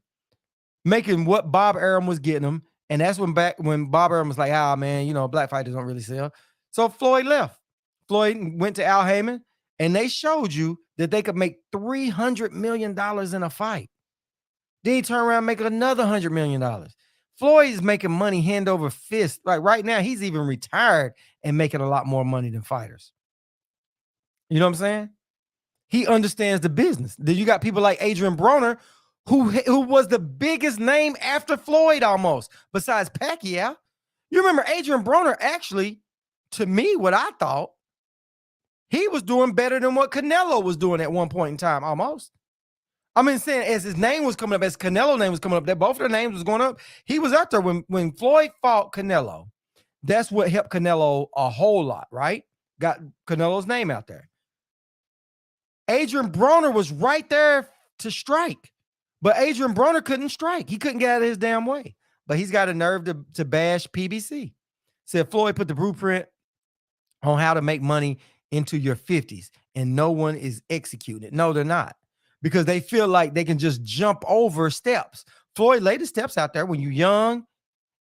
Making what Bob Arum was getting him. And that's when Bob Arum was like, man, black fighters don't really sell. So Floyd left. Floyd went to Al Heyman, and they showed you that they could make $300 million in a fight. Then he turned around and make another $100 million. Floyd is making money hand over fist. Like right now, he's even retired and making a lot more money than fighters. You know what I'm saying? He understands the business. Then you got people like Adrian Broner, who was the biggest name after Floyd almost, besides Pacquiao. You remember Adrian Broner, actually, to me, what I thought, he was doing better than what Canelo was doing at one point in time, almost. I mean, saying as his name was coming up, as Canelo's name was coming up, that both their names was going up. He was out there when Floyd fought Canelo. That's what helped Canelo a whole lot, right? Got Canelo's name out there. Adrian Broner was right there to strike. But Adrian Broner couldn't strike. He couldn't get out of his damn way. But he's got a nerve to bash PBC. Said Floyd put the blueprint on how to make money into your 50s, and no one is executing it. No, they're not. Because they feel like they can just jump over steps. Floyd laid the steps out there when you're young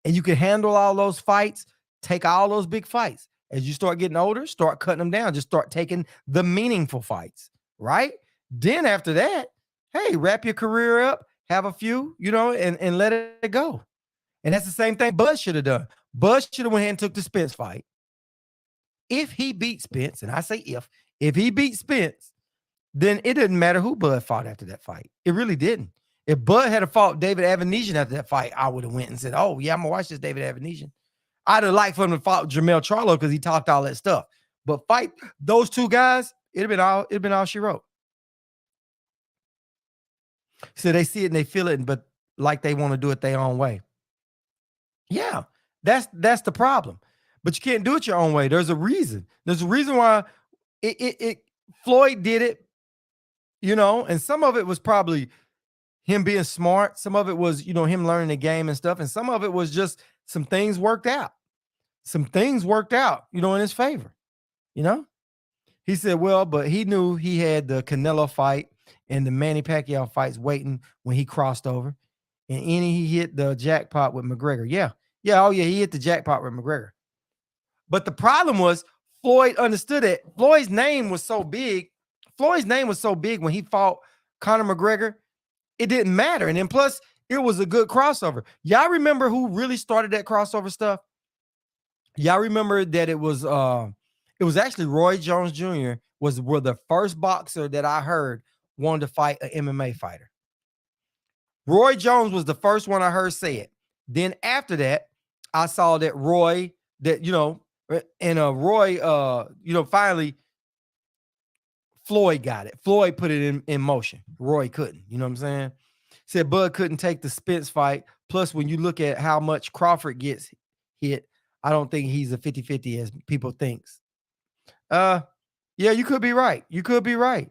and you can handle all those fights, take all those big fights. As you start getting older, start cutting them down. Just start taking the meaningful fights, right? Then after that, hey, wrap your career up, have a few, and let it go. And that's the same thing Bud should have done. Bud should have went ahead and took the Spence fight. If he beat Spence, and I say if he beat Spence, then it didn't matter who Bud fought after that fight. It really didn't. If Bud had fought David Avenesian after that fight, I would have went and said, "Oh yeah, I'm gonna watch this David Avenesian." I'd have liked for him to fight Jermell Charlo because he talked all that stuff. But fight those two guys, it'd been all she wrote. So they see it and they feel it, but like they want to do it their own way. Yeah, that's the problem. But you can't do it your own way. There's a reason. There's a reason why it Floyd did it, and some of it was probably him being smart. Some of it was, him learning the game and stuff. And some of it was just some things worked out. Some things worked out, in his favor, you know? He said, well, but he knew he had the Canelo fight and the Manny Pacquiao fights waiting when he crossed over. And he hit the jackpot with McGregor. Yeah. Yeah. Oh, yeah. He hit the jackpot with McGregor. But the problem was Floyd understood it. Floyd's name was so big. Floyd's name was so big when he fought Conor McGregor. It didn't matter. And then plus, it was a good crossover. Y'all remember who really started that crossover stuff? Y'all remember that it was actually Roy Jones Jr. were the first boxer that I heard wanted to fight an MMA fighter. Roy Jones was the first one I heard say it. Then after that, I saw that Roy, finally Floyd got it. Floyd put it in motion. Roy couldn't. You know what I'm saying? Said Bud couldn't take the Spence fight. Plus, when you look at how much Crawford gets hit, I don't think he's a 50-50 as people thinks. Yeah, you could be right. You could be right.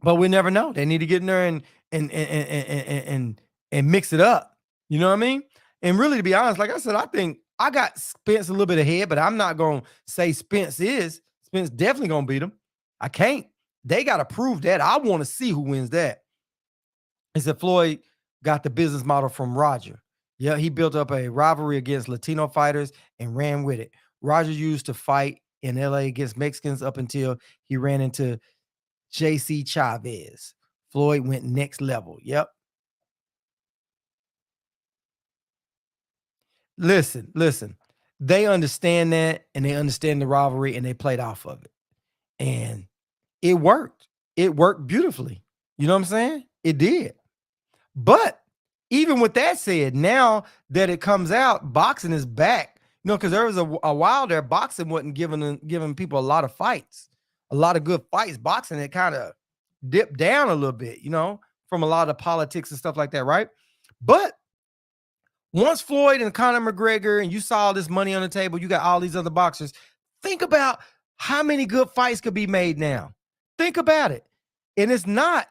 But we never know. They need to get in there and mix it up. You know what I mean? And really, to be honest, like I said, I think I got Spence a little bit ahead, but I'm not going to say Spence definitely going to beat him. I can't. They got to prove that. I want to see who wins that. He said Floyd got the business model from Roger. Yeah, he built up a rivalry against Latino fighters and ran with it. Roger used to fight in LA against Mexicans up until he ran into JC Chavez. Floyd went next level. Yep. Listen. They understand that and they understand the rivalry and they played off of it. And it worked. It worked beautifully. You know what I'm saying? It did. But even with that said, now that it comes out, boxing is back. Because there was a while there, boxing wasn't giving people a lot of fights, a lot of good fights. Boxing, it kind of dipped down a little bit, from a lot of politics and stuff like that, right? But once Floyd and Conor McGregor, and you saw all this money on the table, you got all these other boxers. Think about how many good fights could be made now. Think about it. And it's not,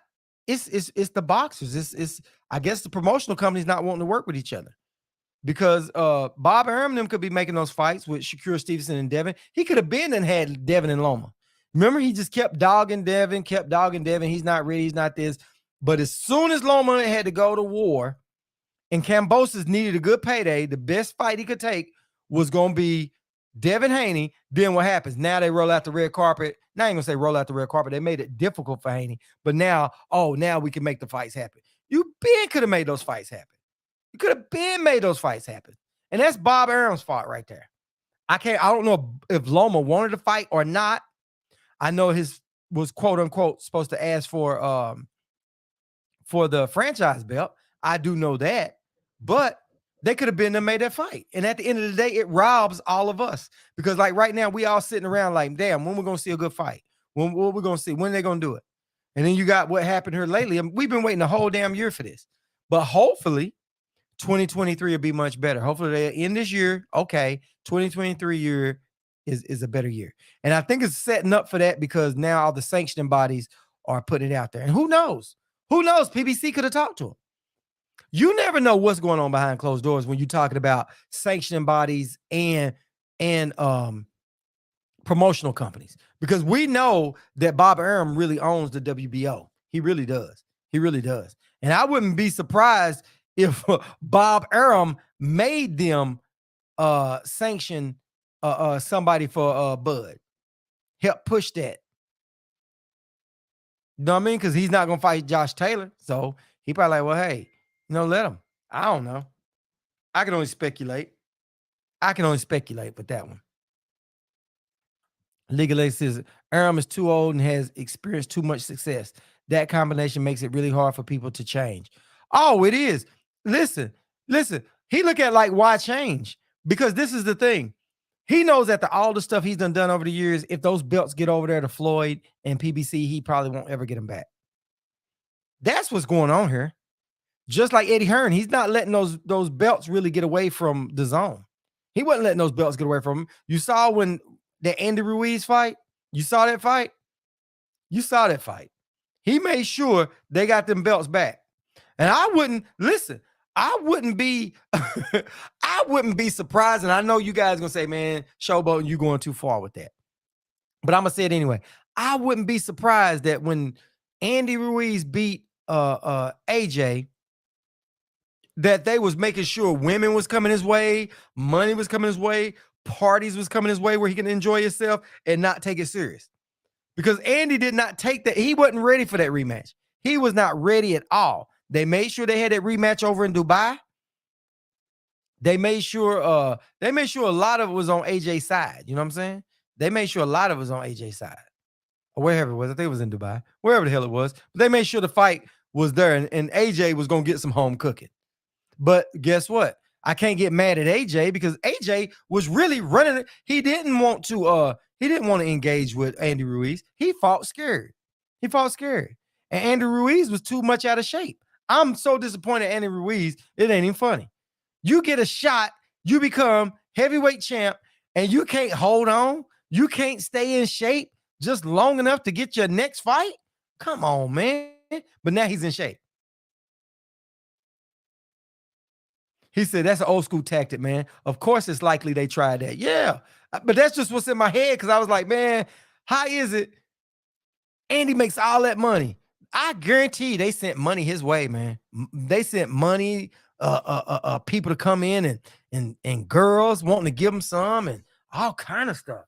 it's the boxers. It's I guess the promotional company's not wanting to work with each other. Because Bob Arum them could be making those fights with Shakur Stevenson and Devin. He could have been and had Devin and Loma. Remember, he just kept dogging Devin. He's not ready. He's not this. But as soon as Loma had to go to war and Kambosos needed a good payday, the best fight he could take was going to be Devin Haney. Then what happens? Now they roll out the red carpet. Now I ain't going to say roll out the red carpet. They made it difficult for Haney. But now we can make the fights happen. You could have made those fights happen. You could have been made those fights happen. And that's Bob Arum's fault right there. I don't know if Loma wanted to fight or not. I know his was quote unquote supposed to ask for the franchise belt. I do know that. But they could have been and made that fight. And at the end of the day, it robs all of us. Because like right now, we all sitting around like, damn, when we're going to see a good fight? What we're going to see? When are they going to do it? And then you got what happened here lately. We've been waiting a whole damn year for this. But hopefully 2023 will be much better. Hopefully they end this year. Okay. 2023 year is a better year. And I think it's setting up for that because now all the sanctioning bodies are putting it out there. And who knows? Who knows? PBC could have talked to him. You never know what's going on behind closed doors when you're talking about sanctioning bodies and promotional companies, because we know that Bob Arum really owns the WBO. He really does. He really does. And I wouldn't be surprised if Bob Arum made them sanction somebody for Bud. Help push that. You know what I mean? Because he's not going to fight Josh Taylor. So he probably like, well, hey, let him. I don't know. I can only speculate. With that one. Legal Aid says Arum is too old and has experienced too much success. that combination makes it really hard for people to change. Oh, it is. Listen, listen. He look at like why change? Because this is the thing. He knows that all the stuff he's done over the years, if those belts get over there to Floyd and PBC, he probably won't ever get them back. That's what's going on here. Just like Eddie Hearn, he's not letting those belts really get away from the zone. He wasn't letting those belts get away from him. You saw when the Andy Ruiz fight, you saw that fight? You saw that fight. He made sure they got them belts back. And I wouldn't be I wouldn't be surprised. And I know you guys gonna say, man, Showboat, you going too far with that. But I'm gonna say it anyway. I wouldn't be surprised that when Andy Ruiz beat AJ, that they was making sure women was coming his way, money was coming his way, parties was coming his way where he can enjoy himself and not take it serious. Because Andy did not take that. He wasn't ready for that rematch. He was not ready at all. They made sure they had that rematch over in Dubai. They made sure a lot of it was on AJ's side. You know what I'm saying? They made sure a lot of it was on AJ's side. Or wherever it was. I think it was in Dubai. Wherever the hell it was. But they made sure the fight was there and AJ was going to get some home cooking. But guess what? I can't get mad at AJ because AJ was really running it. He didn't want to engage with Andy Ruiz. He fought scared. And Andy Ruiz was too much out of shape. I'm so disappointed Andy Ruiz, it ain't even funny. You get a shot, you become heavyweight champ, and you can't hold on. You can't stay in shape just long enough to get your next fight. Come on, man. But now he's in shape. He said, that's an old school tactic, man. Of course, it's likely they tried that. Yeah. But that's just what's in my head. Cause I was like, man, how is it? Andy makes all that money. I guarantee they sent money his way, man. They sent money, people to come in and girls wanting to give him some and all kind of stuff.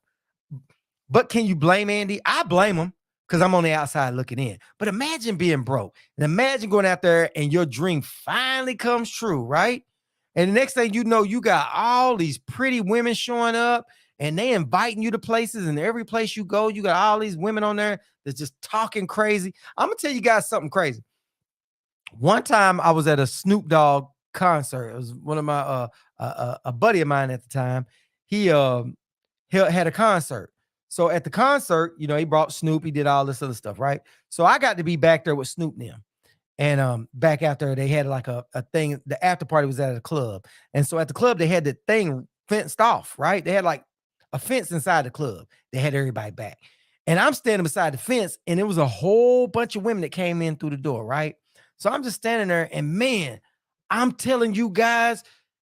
But can you blame Andy? I blame him because I'm on the outside looking in. But imagine being broke and imagine going out there and your dream finally comes true, right? And the next thing you know, you got all these pretty women showing up and they inviting you to places, and every place you go, you got all these women on there that's just talking crazy. I'm gonna tell you guys something crazy. One time I was at a Snoop Dogg concert. It was one of my a buddy of mine at the time. He had a concert. So at the concert, you know, he brought Snoop, he did all this other stuff, right? So I got to be back there with Snoop and them. And back after they had like a thing, the after party was at a club. And so at the club, they had the thing fenced off, right? They had like a fence inside the club. They had everybody back. And I'm standing beside the fence, and it was a whole bunch of women that came in through the door, right? So I'm just standing there, and man, I'm telling you guys,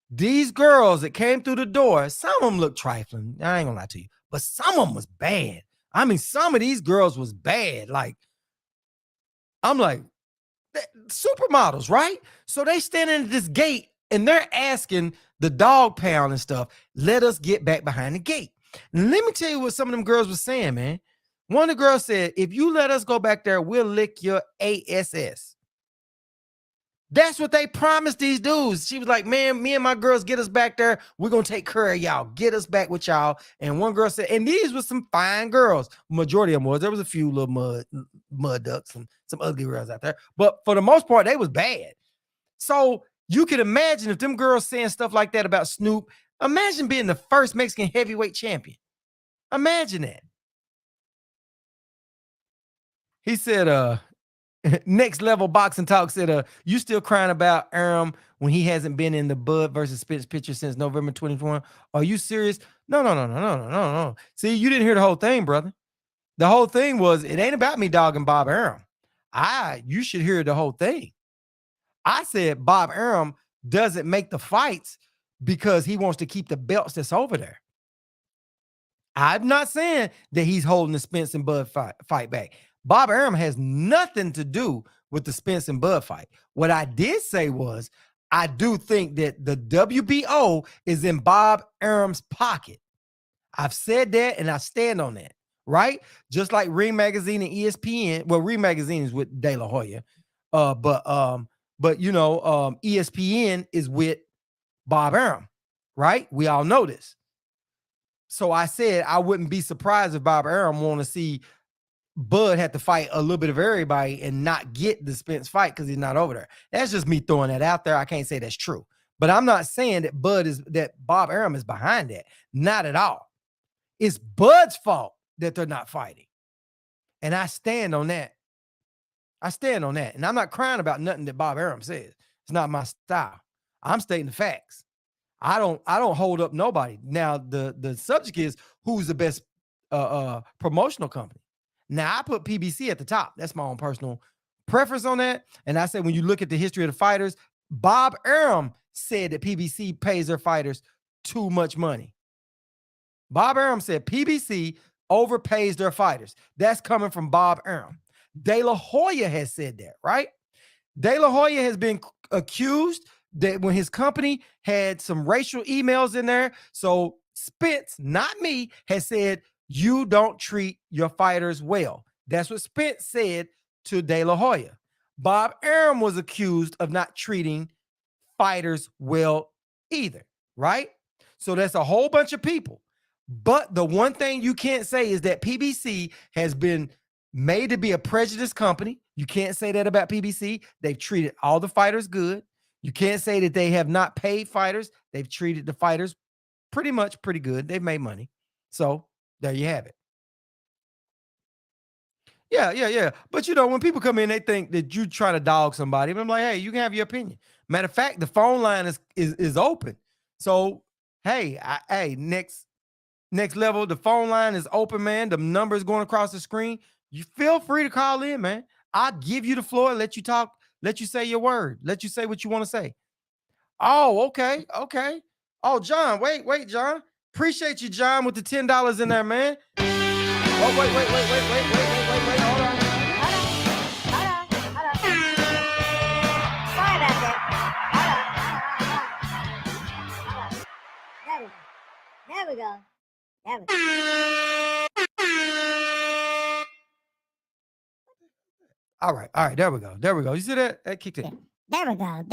these girls that came through the door, some of them looked trifling. I ain't gonna lie to you, but some of them was bad. I mean, some of these girls was bad. Like, I'm like, supermodels, right? So they standing at this gate and they're asking the dog pound and stuff, let us get back behind the gate. And let me tell you what some of them girls were saying, man. One of the girls said, if you let us go back there, we'll lick your ass. That's what they promised these dudes. She was like, man, me and my girls, get us back there. We're going to take care of y'all. Get us back with y'all. And one girl said, and these were some fine girls. Majority of them was. There was a few little mud ducks and some ugly girls out there. But for the most part, they was bad. So you can imagine if them girls saying stuff like that about Snoop, imagine being the first Mexican heavyweight champion. Imagine that. He said, Next Level Boxing Talk said, you still crying about Arum when he hasn't been in the Bud versus Spence picture since November 2021? Are you serious? No. See, you didn't hear the whole thing, brother. The whole thing was, it ain't about me dogging Bob Arum. You should hear the whole thing. I said Bob Arum doesn't make the fights because he wants to keep the belts that's over there. I'm not saying that he's holding the Spence and Bud fight back. Bob Arum has nothing to do with the Spence and Bud fight. What I did say was, I do think that the WBO is in Bob Arum's pocket. I've said that and I stand on that, right? Just like Ring Magazine and ESPN. Well, Ring Magazine is with De La Hoya. But you know, ESPN is with Bob Arum, right? We all know this. So I said I wouldn't be surprised if Bob Arum want to see Bud had to fight a little bit of everybody and not get the Spence fight because he's not over there. That's just me throwing that out there. I can't say that's true. But I'm not saying that Bob Arum is behind that. Not at all. It's Bud's fault that they're not fighting. And I stand on that. And I'm not crying about nothing that Bob Arum says. It's not my style. I'm stating the facts. I don't hold up nobody. Now the subject is who's the best promotional company. Now I put PBC at the top. That's my own personal preference on that. And I said when you look at the history of the fighters, Bob Arum said that PBC pays their fighters too much money. Bob Arum said PBC overpays their fighters. That's coming from Bob Arum. De La Hoya has said that, right? De La Hoya has been accused that when his company had some racial emails in there. So Spence, not me, has said, you don't treat your fighters well. That's what Spence said to De La Hoya. Bob Arum was accused of not treating fighters well either, right? So that's a whole bunch of people. But the one thing you can't say is that PBC has been made to be a prejudiced company. You can't say that about PBC. They've treated all the fighters good. You can't say that they have not paid fighters. They've treated the fighters pretty good. They've made money. So there you have it. Yeah. But when people come in, they think that you try to dog somebody. But I'm like, hey, you can have your opinion. Matter of fact, the phone line is open. So hey, next level, the phone line is open, man. The number is going across the screen. You feel free to call in, man. I'll give you the floor, let you talk, let you say your word, let you say what you want to say. Oh, okay. Oh, John, wait, John. Appreciate you, John, with the $10 in there, man. Oh, wait. Hold on. Sorry about that. Hold on. There we go. All right. There we go. You see that? That kicked in. There we go.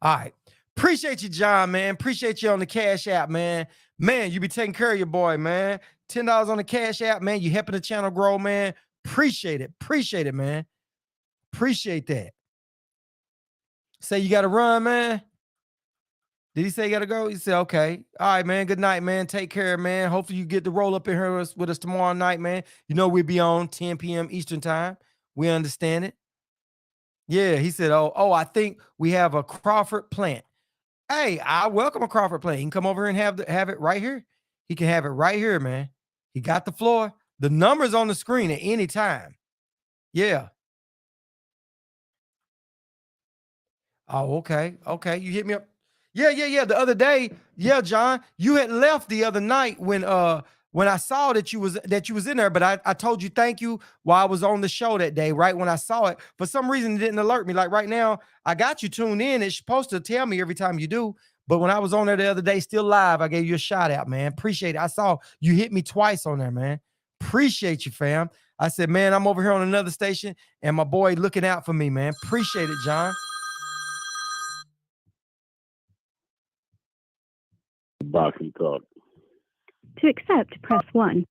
All right. Appreciate you, John, man. Appreciate you on the Cash App, man. Man, you be taking care of your boy, man. $10 on the Cash App, man. You helping the channel grow, man. Appreciate it, man. Appreciate that. Say you got to run, man. Did he say you got to go? He said, okay. All right, man. Good night, man. Take care, man. Hopefully you get to roll up in here with us tomorrow night, man. We'll be on 10 p.m. Eastern time. We understand it. Yeah, he said, oh, I think we have a Crawford plant. Hey, I welcome a Crawford plant. He can come over here and have it right here. He can have it right here, man. He got the floor. The number's on the screen at any time. Yeah. Oh, okay. You hit me up. Yeah. The other day, yeah, John, you had left the other night when I saw that you was in there, but I told you thank you while I was on the show that day, right? When I saw it, for some reason it didn't alert me. Like right now, I got you tuned in. It's supposed to tell me every time you do. But when I was on there the other day, still live, I gave you a shout out, man. Appreciate it. I saw you hit me twice on there, man. Appreciate you, fam. I said, man, I'm over here on another station and my boy looking out for me, man. Appreciate it, John. Boxing talk. To accept, press 1.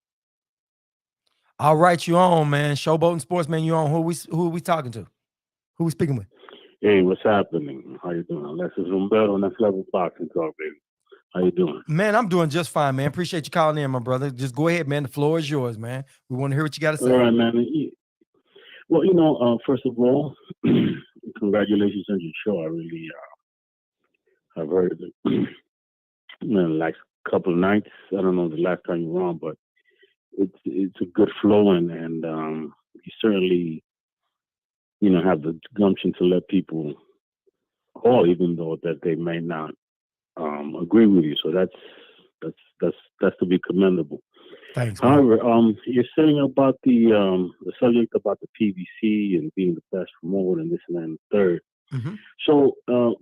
All right, you on, man. Showboating Sportsman, you on. Who are we talking to? Who we speaking with? Hey, what's happening? How you doing? Alexis Umberto, Next Level Boxing Talk, baby. How you doing? Man, I'm doing just fine, man. Appreciate you calling in, my brother. Just go ahead, man. The floor is yours, man. We want to hear what you got to say. All right, man. Well, first of all, congratulations on your show. I really have heard of it. Man, like a couple of nights. I don't know the last time you were on, but it's a good flowing, and you certainly, have the gumption to let people call, even though that they may not agree with you. So that's to be commendable. Thanks. Man. However, you're saying about the subject about the PBC and being the best promoter and this and that and the third. Mm-hmm. So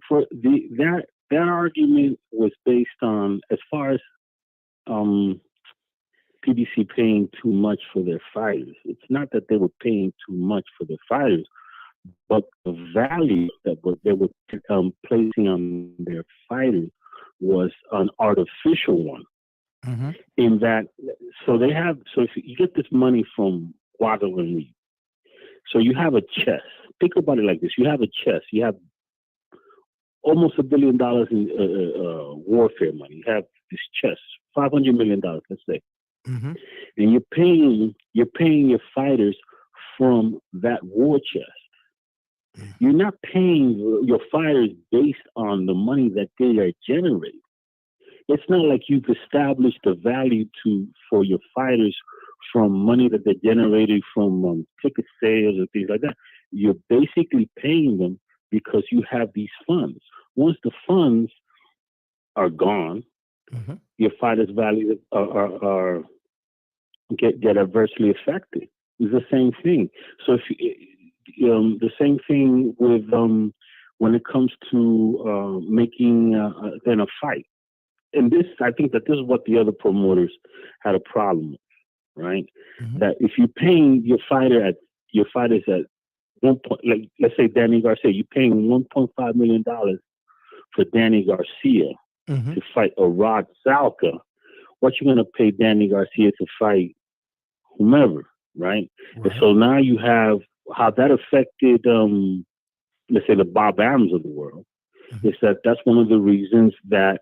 for that argument was based on, as far as PBC paying too much for their fighters. It's not that they were paying too much for their fighters, but the value that they were placing on their fighters was an artificial one. Mm-hmm. In that, so if you get this money from waddling reed. So you have a chest. Think about it like this: you have a chest. You have almost $1 billion in warfare money. You have this chest, $500 million, let's say, Mm-hmm. and you're paying your fighters from that war chest. You're not paying your fighters based on the money that they are generating. It's not like you've established a value for your fighters from money that they're generating from ticket sales and things like that. You're basically paying them because you have these funds. Once the funds are gone, Mm-hmm. your fighters' values are get adversely affected. It's the same thing. So if the same thing with when it comes to making then a fight. And this, I think that this is what the other promoters had a problem with, right? Mm-hmm. That if you're paying your fighters at one point, like let's say Danny Garcia, you're paying $1.5 million for Danny Garcia Mm-hmm. to fight a Rod Salka. What you gonna pay Danny Garcia to fight whomever, right? Right. And so now you have how that affected, let's say the Bob Adams of the world. Mm-hmm. Is that's one of the reasons that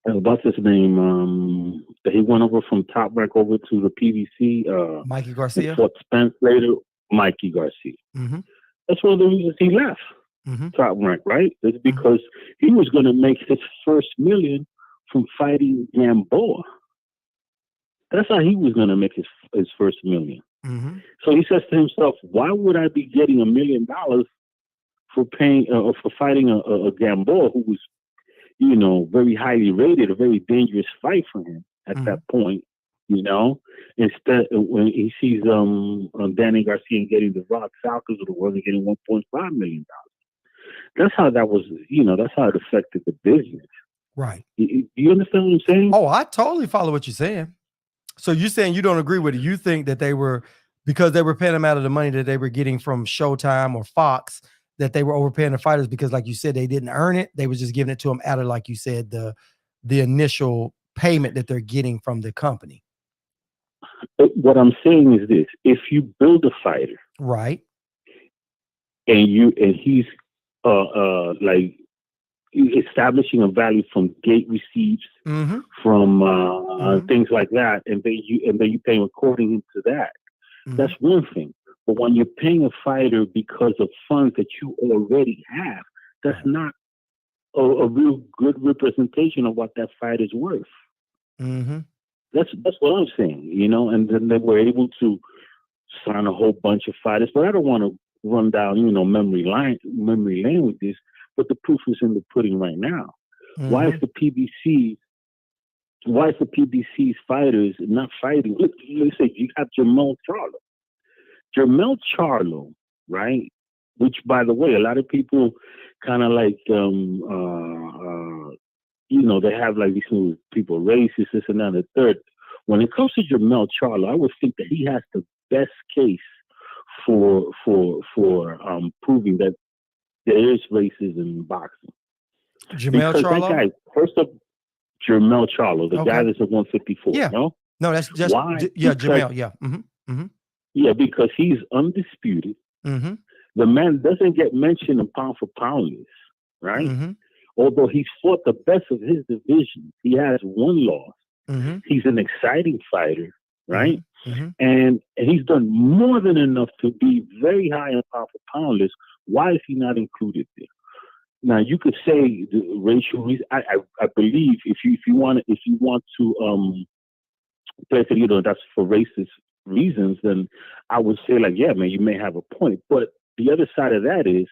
what's his name? That he went over from Top Rank over to the PBC. Mikey And Garcia. fought Spence later. Mikey Garcia. Mm-hmm. That's one of the reasons he left Mm-hmm. Top Rank, right? It's because he was going to make his first million from fighting Gamboa. That's how he was going to make his first million. Mm-hmm. So he says to himself, "Why would I be getting $1 million for paying or for fighting a Gamboa who was, you know, very highly rated, a very dangerous fight for him at that point, you know? Instead, when he sees Danny Garcia getting the Rock Falcons of the world and getting $1.5 million, that's how that was, you know, that's how it affected the business. Right. Do you understand what I'm saying? Oh, I totally follow what you're saying. So you're saying you don't agree with it. You think that they were, because they were paying them out of the money that they were getting from Showtime or Fox, that they were overpaying the fighters because, like you said, they didn't earn it. They was just giving it to them out of, like you said, the initial payment that they're getting from the company. What I'm saying is this: if you build a fighter, right, and he's like establishing a value from gate receipts, from things like that, and then you pay according to that. That's one thing. But when you're paying a fighter because of funds that you already have, that's not a real good representation of what that fight is worth. That's what I'm saying, you know. And then they were able to sign a whole bunch of fighters. But I don't want to run down, you know, memory lane with this. But the proof is in the pudding right now. Why is the PBC's fighters not fighting? Let's say you have Jermell Charlo, right? Which, by the way, a lot of people kind of like, you know, they have like these new people racist, this and that, and the third. When it comes to Jermell Charlo, I would think that he has the best case for proving that there is racism in boxing. Jermell Charlo? That guy, first of Jermell Charlo, the guy that's at 154, yeah. no? No, that's just, Jermell, yeah. Yeah, because he's undisputed. The man doesn't get mentioned in pound for pound list, right? Although he's fought the best of his division, he has one loss. He's an exciting fighter, right? And he's done more than enough to be very high in pound for pound list. Why is he not included there? Now you could say the racial reason. I believe if you want to say that, you know, that's for racist reasons, then I would say, like, yeah, man, you may have a point. But the other side of that is,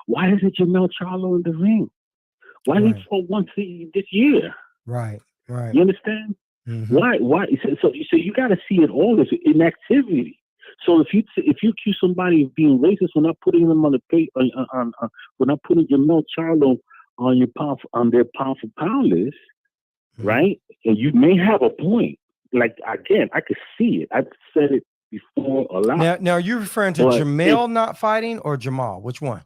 why isn't Jermell Charlo in the ring? Why did he fought once this year? Right. You understand? Why? So you got to see it all as inactivity. So if you accuse somebody of being racist, we're not putting them on the pay. We're not putting Jermell Charlo on their pound for pound list, right? And you may have a point. Like, again, I could see it. I've said it before a lot. Now are you referring to Jermell not fighting or Jamal? Which one?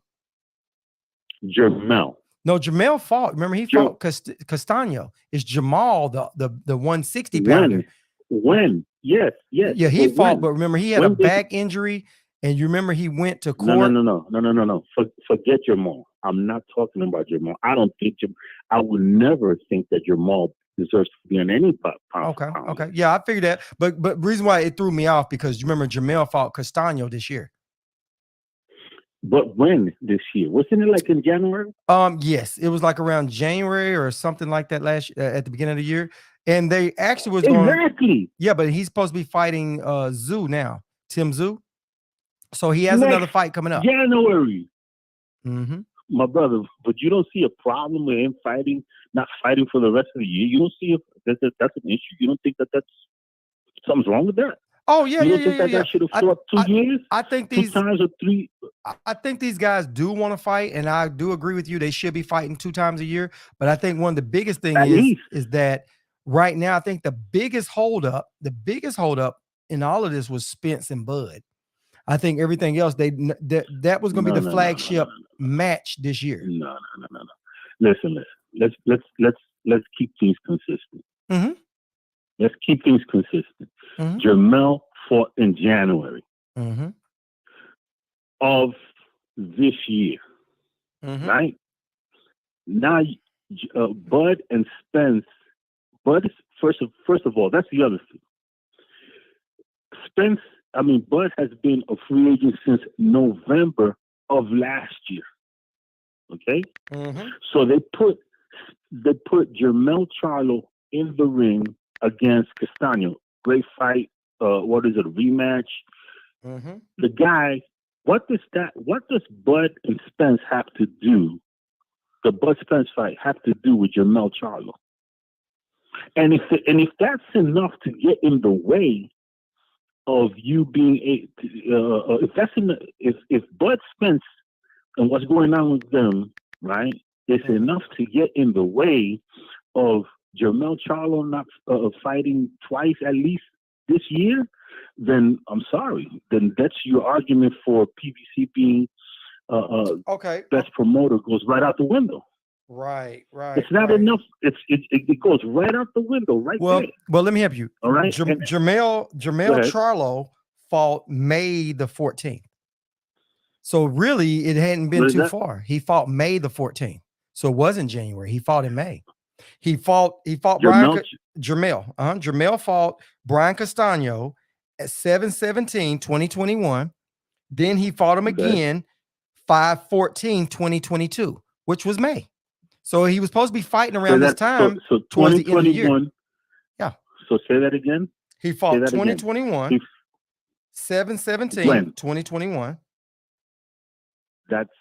Jermell. No, Jermell fought. Remember, he fought Castano. It's Jamal, the 160 pounder. When? Yes. Yeah, he But fought, when? but remember he had a When did? back injury, and you remember he went to No. court. Forget Jamal. I'm not talking about Jamal. I don't think I would never think that Jamal deserves to be in any pound for pound. Okay. Yeah, I figured that. But reason why it threw me off because you remember Jamel fought Castano this year. But when this year? Wasn't it like in January? Yes, it was like around January or something like that at the beginning of the year. And they actually was going Exactly. Yeah, but he's supposed to be fighting Zoo now, Tim Zoo. So he has Next another fight coming up. January. Mm-hmm. My brother, but you don't see a problem with him not fighting for the rest of the year. You don't see that's an issue. You don't think that's something's wrong with that? Oh yeah, you don't yeah, think that should have fought 2 years? I think 2 times or 3. I think these guys do want to fight, and I do agree with you. They should be fighting 2 times a year. But I think one of the biggest thing is that right now, I think the biggest holdup in all of this was Spence and Bud. I think everything else that was going to be the flagship match this year. No. Listen. Let's keep things consistent. Mm-hmm. Let's keep things consistent. Mm-hmm. Jamel fought in January of this year, right? Now, Bud and Spence. Bud is first of all, that's the other thing. Bud has been a free agent since November of last year. Okay, so they put Jermell Charlo in the ring against Castano. Great fight. What is it? A rematch? The guy. What does Bud and Spence have to do? The Bud Spence fight have to do with Jermell Charlo? And if that's enough to get in the way of you being if Bud Spence and what's going on with them, right, is enough to get in the way of Jermell Charlo not fighting twice at least this year, then I'm sorry. Then that's your argument for PBC being best promoter goes right out the window. Right. It's not enough. It goes right out the window there. Well, let me help you. All right. Jermell Charlo fought May the 14th. So really, it hadn't been too far. He fought May the 14th. So it wasn't January. He fought in May. He fought Jermell. Jermell fought Brian Castano at 7/17/2021. Then he fought him again 5/14/2022, which was May. So he was supposed to be fighting around this time towards the end of the year. Yeah. So say that again. He fought 2021, 7/17/2021. That's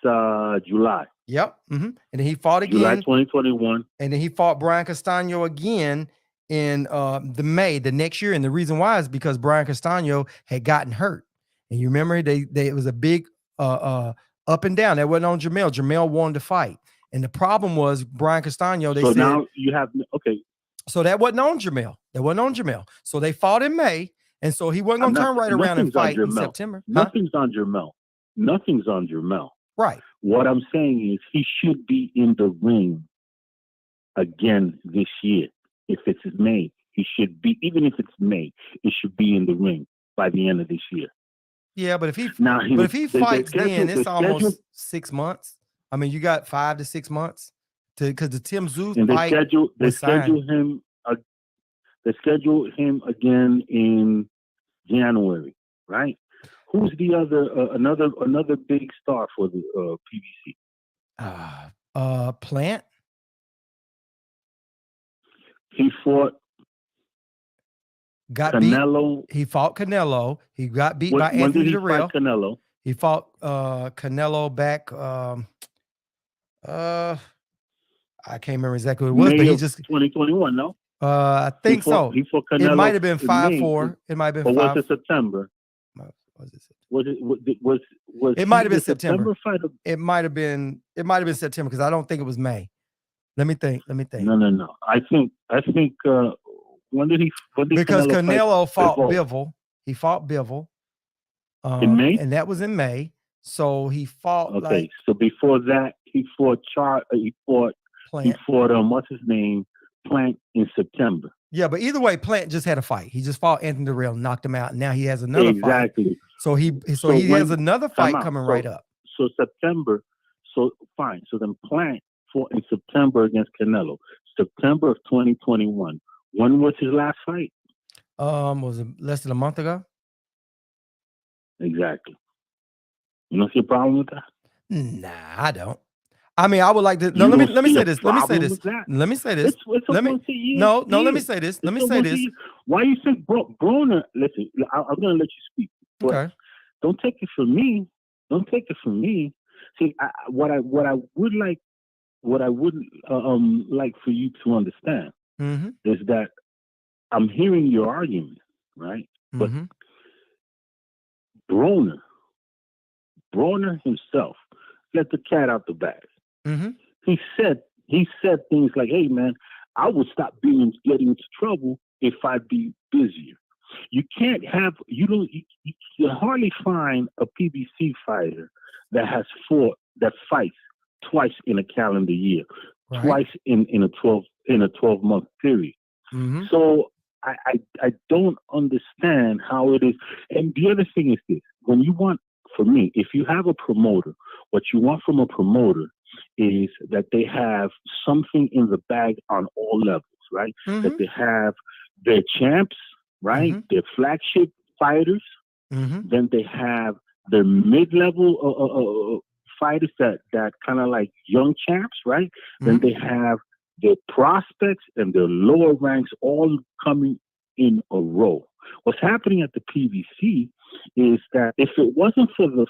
July. Yep. And then he fought again. July 2021. And then he fought Brian Castano again in the May the next year. And the reason why is because Brian Castano had gotten hurt. And you remember it was a big up and down. That wasn't on Jermell. Jermell wanted to fight. And the problem was Brian Castano, they said. So now you have, okay. So that wasn't on Jermell. So they fought in May. And so he wasn't going to turn right around and fight in September. Nothing's on Jermell. Right. What I'm saying is he should be in the ring again this year. If it's May, he should be, even if it's May, it should be in the ring by the end of this year. Yeah, but if he fights then, it's almost 6 months. I mean, you got 5 to 6 months because the Tim Zoo fight. They schedule him again in January, right? Who's the other another big star for the PBC? Plant. He fought. Canelo. He fought Canelo. He got beat by Anthony Durrell. Canelo. He fought Canelo back. I can't remember exactly what it was, but he just 2021. No. I think so. He fought Canelo. It might have been 5-4. It might have been 5. Or was it September? It might have been September. It might have been September because I don't think it was May. Let me think. No. I think when did because Canelo fought Bivol? He fought Bivol in May, and that was in May. So he fought. Okay, so before that, he fought what's his name? Plant in September. Yeah, but either way, Plant just had a fight. He just fought Anthony Durrell, knocked him out, and now he has another fight. Exactly. So he has another fight coming right up. So September. So fine. So then Plant fought in September against Canelo. September of 2021. When was his last fight? Was it less than a month ago? Exactly. You don't see a problem with that? Nah, I don't. I mean, I would like to. No, let me say this. Let me say this. Let me say this. Let me say this. Let me say this. Why you think Broner? Listen, I'm gonna let you speak. Okay. Don't take it from me. Don't take it from me. See, what I would like for you to understand is that I'm hearing your argument, right? But Broner himself let the cat out the bag. He said things like, "Hey, man, I would stop getting into trouble if I'd be busier." You can't have you hardly find a PBC fighter that fights twice in a calendar year, twice in a 12-month period. So I don't understand how it is. And the other thing is this: when you want, for me, if you have a promoter, what you want from a promoter is that they have something in the bag on all levels, right? That they have their champs, right? Their flagship fighters. Then they have their mid-level fighters that kind of like young champs, right? Then they have their prospects and their lower ranks all coming in a row. What's happening at the PBC is that if it wasn't for the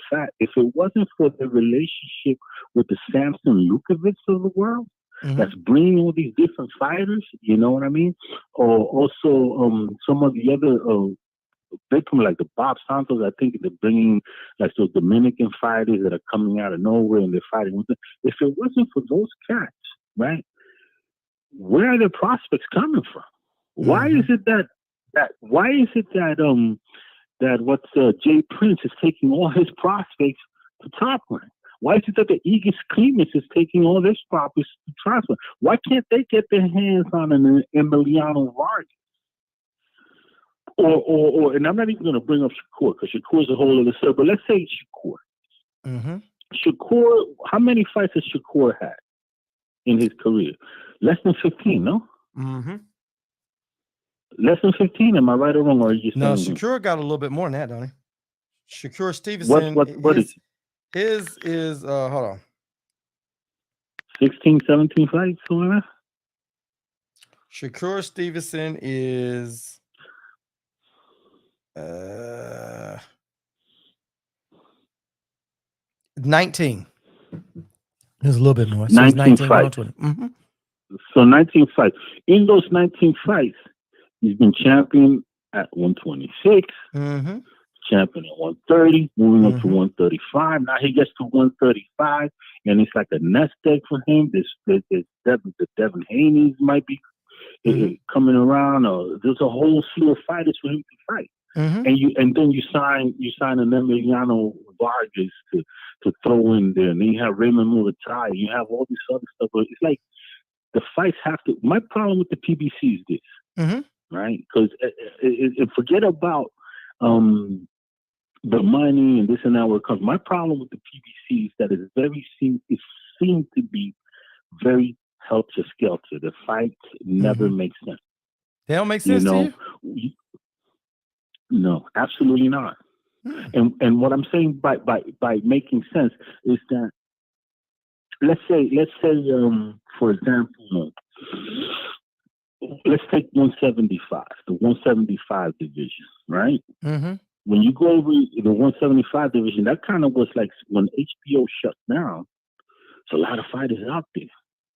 relationship with the Samson Lukovitz of the world, that's bringing all these different fighters, you know what I mean? Or also some of the other they come like the Bob Santos. I think they're bringing like those Dominican fighters that are coming out of nowhere and they're fighting with them. If it wasn't for those cats, right? Where are the prospects coming from? Why is it that Jay Prince is taking all his prospects to top rank? Why is it that the Aegis Clemens is taking all their prospects to top rank? Why can't they get their hands on an Emiliano Vargas? Or and I'm not even going to bring up Shakur because Shakur is a whole other story. But let's say Shakur. Shakur, how many fights has Shakur had in his career? Less than 15, no? Less than 15. Am I right or wrong? Or are you no, Shakur got a little bit more than that, don't he? Shakur Stevenson. What is his is hold on. 16, 17 fights, something like that? Shakur Stevenson is 19. There's a little bit more. So 19 fights. So 19 fights. In those 19 fights, he's been champion at 126, champion at 130, moving up to 135. Now he gets to 135, and it's like a nest egg for him. The Devin Haney's might be coming around, or there's a whole slew of fighters for him to fight. And then you sign an Emiliano Vargas to throw in there, and then you have Raymond Muay. You have all this other stuff. But it's like the fights have to. My problem with the PBC is this, right? Because forget about the money and this and that where it comes. My problem with the PBC is that it seems to be very helter skelter. The fights never make sense. They don't make sense to you? No, absolutely not. And what I'm saying by making sense is that let's say for example, let's take 175, the 175 division, right? When you go over the 175 division, that kind of was like when HBO shut down. There's a lot of fighters out there.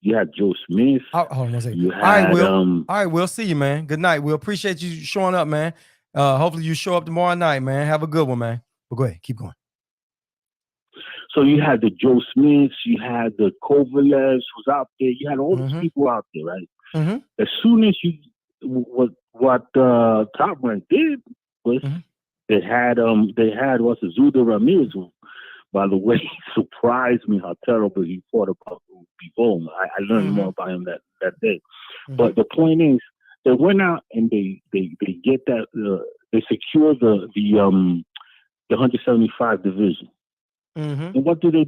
You had Joe Smith. Hold on one second. All right, Will. All right, Will. See you, man. Good night. We'll appreciate you showing up, man. Hopefully you show up tomorrow night, man. Have a good one, man. But go ahead, keep going. So you had the Joe Smiths, you had the Kovalevs was out there, you had all these people out there, right? As soon as what Top Rank did was they had Zuda Ramirez, who, by the way, surprised me how terrible he fought about Bivol. I learned more about him that day. But the point is, they went out and they get that they secure the 175 division. And what do? They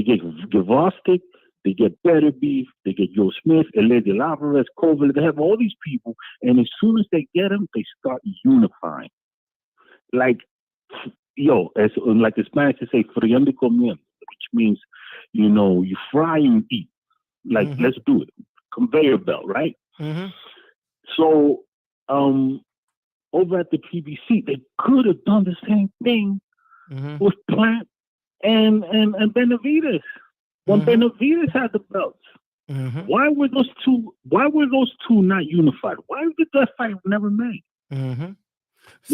get Gavostic, they get Better Beef, they get Joe Smith, Eligio Alvarez, Koval. They have all these people, and as soon as they get them, they start unifying. Like, like the Spanish say, friendo comiendo, which means, you fry and eat. Like, let's do it. Conveyor belt, right? So, over at the PBC, they could have done the same thing with Plant and Benavidez. When Benavidez had the belts, why were those two not unified? Why did that fight never made? You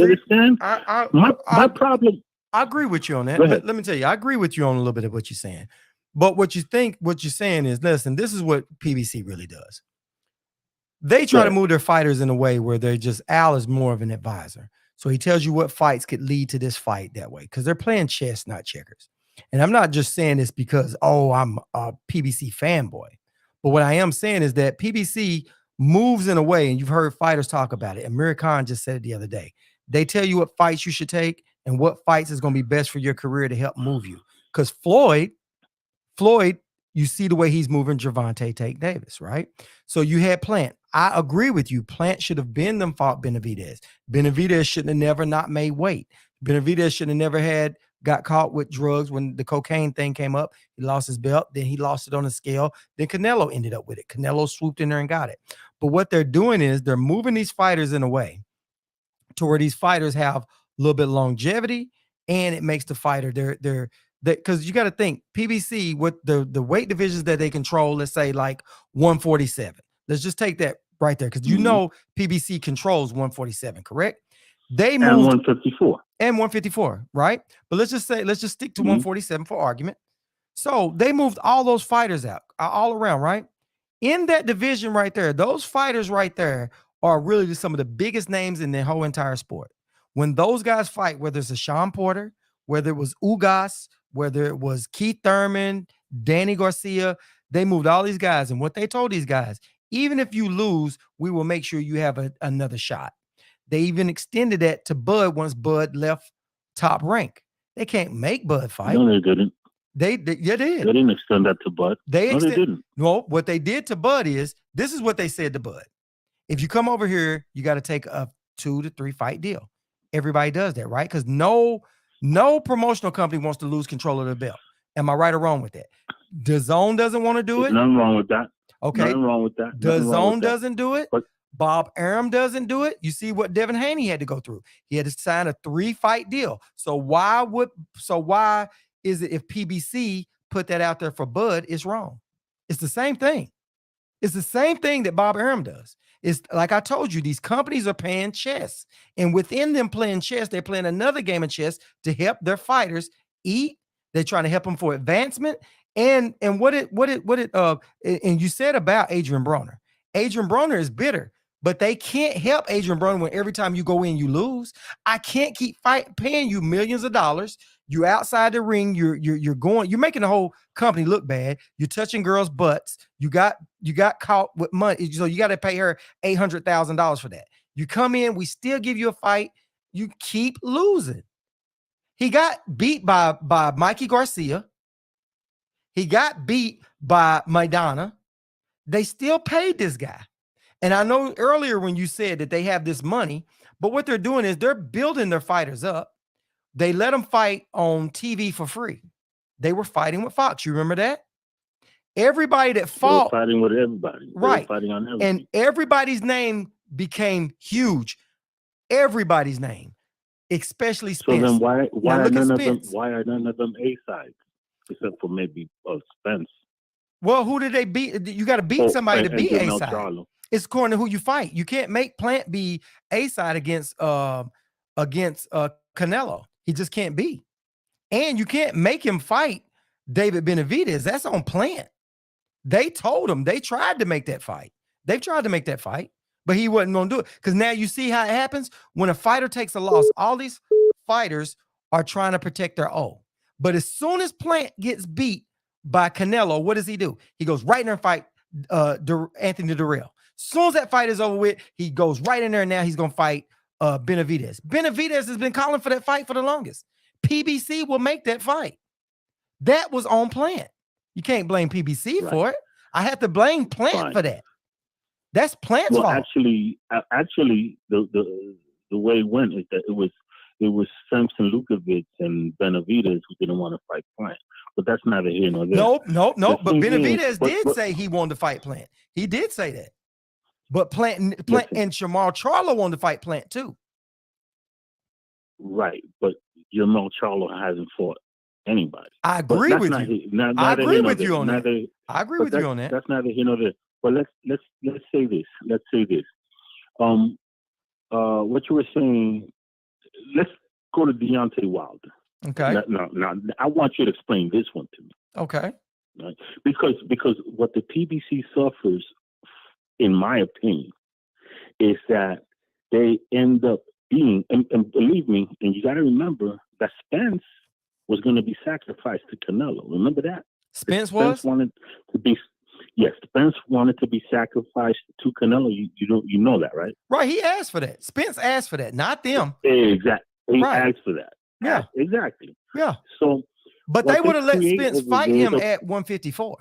understand? My problem. I agree with you on that. Let me tell you, I agree with you on a little bit of what you're saying. But what you're saying is, listen, this is what PBC really does. They try to move their fighters in a way where they're just, Al is more of an advisor. So he tells you what fights could lead to this fight that way, because they're playing chess, not checkers. And I'm not just saying this because, I'm a PBC fanboy. But what I am saying is that PBC moves in a way, and you've heard fighters talk about it. And Amir Khan just said it the other day. They tell you what fights you should take and what fights is going to be best for your career to help move you. Because Floyd, you see the way he's moving Gervonta Tank Davis, right? So you had Plant. I agree with you. Plant should have been them fought Benavidez. Benavidez shouldn't have never not made weight. Benavidez should have never got caught with drugs when the cocaine thing came up. He lost his belt. Then he lost it on the scale. Then Canelo ended up with it. Canelo swooped in there and got it. But what they're doing is they're moving these fighters in a way to where these fighters have a little bit of longevity, and it makes the fighter because you got to think PBC with the weight divisions that they control, let's say like 147. Let's just take that right there, because PBC controls 147, correct? They moved and 154 and 154, right? But let's just stick to 147 for argument. So they moved all those fighters out all around, right? In that division right there, those fighters right there are really some of the biggest names in the whole entire sport. When those guys fight, whether it's a Sean Porter, whether it was Ugas, whether it was Keith Thurman, Danny Garcia, they moved all these guys. And what they told these guys, even if you lose, we will make sure you have another shot. They even extended that to Bud once Bud left Top Rank. They can't make Bud fight. No, they didn't. They did. They didn't extend that to Bud. They didn't. No, what they did to Bud is, this is what they said to Bud. If you come over here, you got to take a 2 to 3 fight deal. Everybody does that, right? Because no promotional company wants to lose control of the belt. Am I right or wrong with that? DAZN doesn't want to do it. Nothing wrong with that. Okay. Nothing wrong with that. DAZN doesn't do it. But Bob Arum doesn't do it. You see what Devin Haney had to go through. He had to sign a 3-fight deal. So why is it if PBC put that out there for Bud, it's wrong? It's the same thing. It's the same thing that Bob Arum does. It's like I told you, these companies are playing chess, and within them playing chess, they're playing another game of chess to help their fighters eat. They're trying to help them for advancement. And you said about Adrian Broner. Adrian Broner is bitter, but they can't help Adrian Broner when every time you go in, you lose. I can't keep paying you millions of dollars. You outside the ring, you're making the whole company look bad. You're touching girls' butts. You got caught with money, so you got to pay her $800,000 for that. You come in, we still give you a fight. You keep losing. He got beat by Mikey Garcia. He got beat by Maidana. They still paid this guy. And I know earlier when you said that they have this money, but what they're doing is they're building their fighters up. They let them fight on TV for free. They were fighting with Fox. You remember that? Everybody that fought. They were fighting with everybody. Right. They were fighting on everything. And everybody's name became huge. Everybody's name, especially Spence. So then why are none of them A-sides? Except for maybe Spence. Well, who did they beat? You got to beat somebody to be A-side. Charlo. It's according to who you fight. You can't make Plant be A-side against Canelo. He just can't be. And you can't make him fight David Benavidez. That's on Plant. They told him. They tried to make that fight. They've tried to make that fight, but he wasn't going to do it. Because now you see how it happens. When a fighter takes a loss, all these fighters are trying to protect their O. But as soon as Plant gets beat by Canelo, what does he do? He goes right in there and fight Anthony Durrell. Soon as that fight is over with, he goes right in there. And now he's gonna fight Benavidez. Benavidez has been calling for that fight for the longest. PBC will make that fight. That was on Plant. You can't blame PBC for it. I have to blame Plant for that. That's Plant's fault. Actually, the way it went is that it was Samson Lukovic and Benavidez who didn't want to fight Plant. But that's neither here nor there. Nope. But Benavidez did say he wanted to fight Plant. He did say that. But Plant and Jamal Charlo wanted to fight Plant too. Right, but Jamal Charlo hasn't fought anybody. I agree with you. I agree with you on that. I agree with you on that. That's neither here nor there. But let's say this. Let's say this. What you were saying. Let's go to Deontay Wilder. Okay. Now, I want you to explain this one to me. Okay. Right? Because what the PBC suffers, in my opinion, is that they end up being, and believe me, and you got to remember that Spence was going to be sacrificed to Canelo. Remember that? Spence wanted to be. Yes, Spence wanted to be sacrificed to Canelo. You know that, right? Right. He asked for that. Spence asked for that, not them. Exactly. He asked for that. Yeah. Exactly. Yeah. So, but they would have let Spence fight him at 154.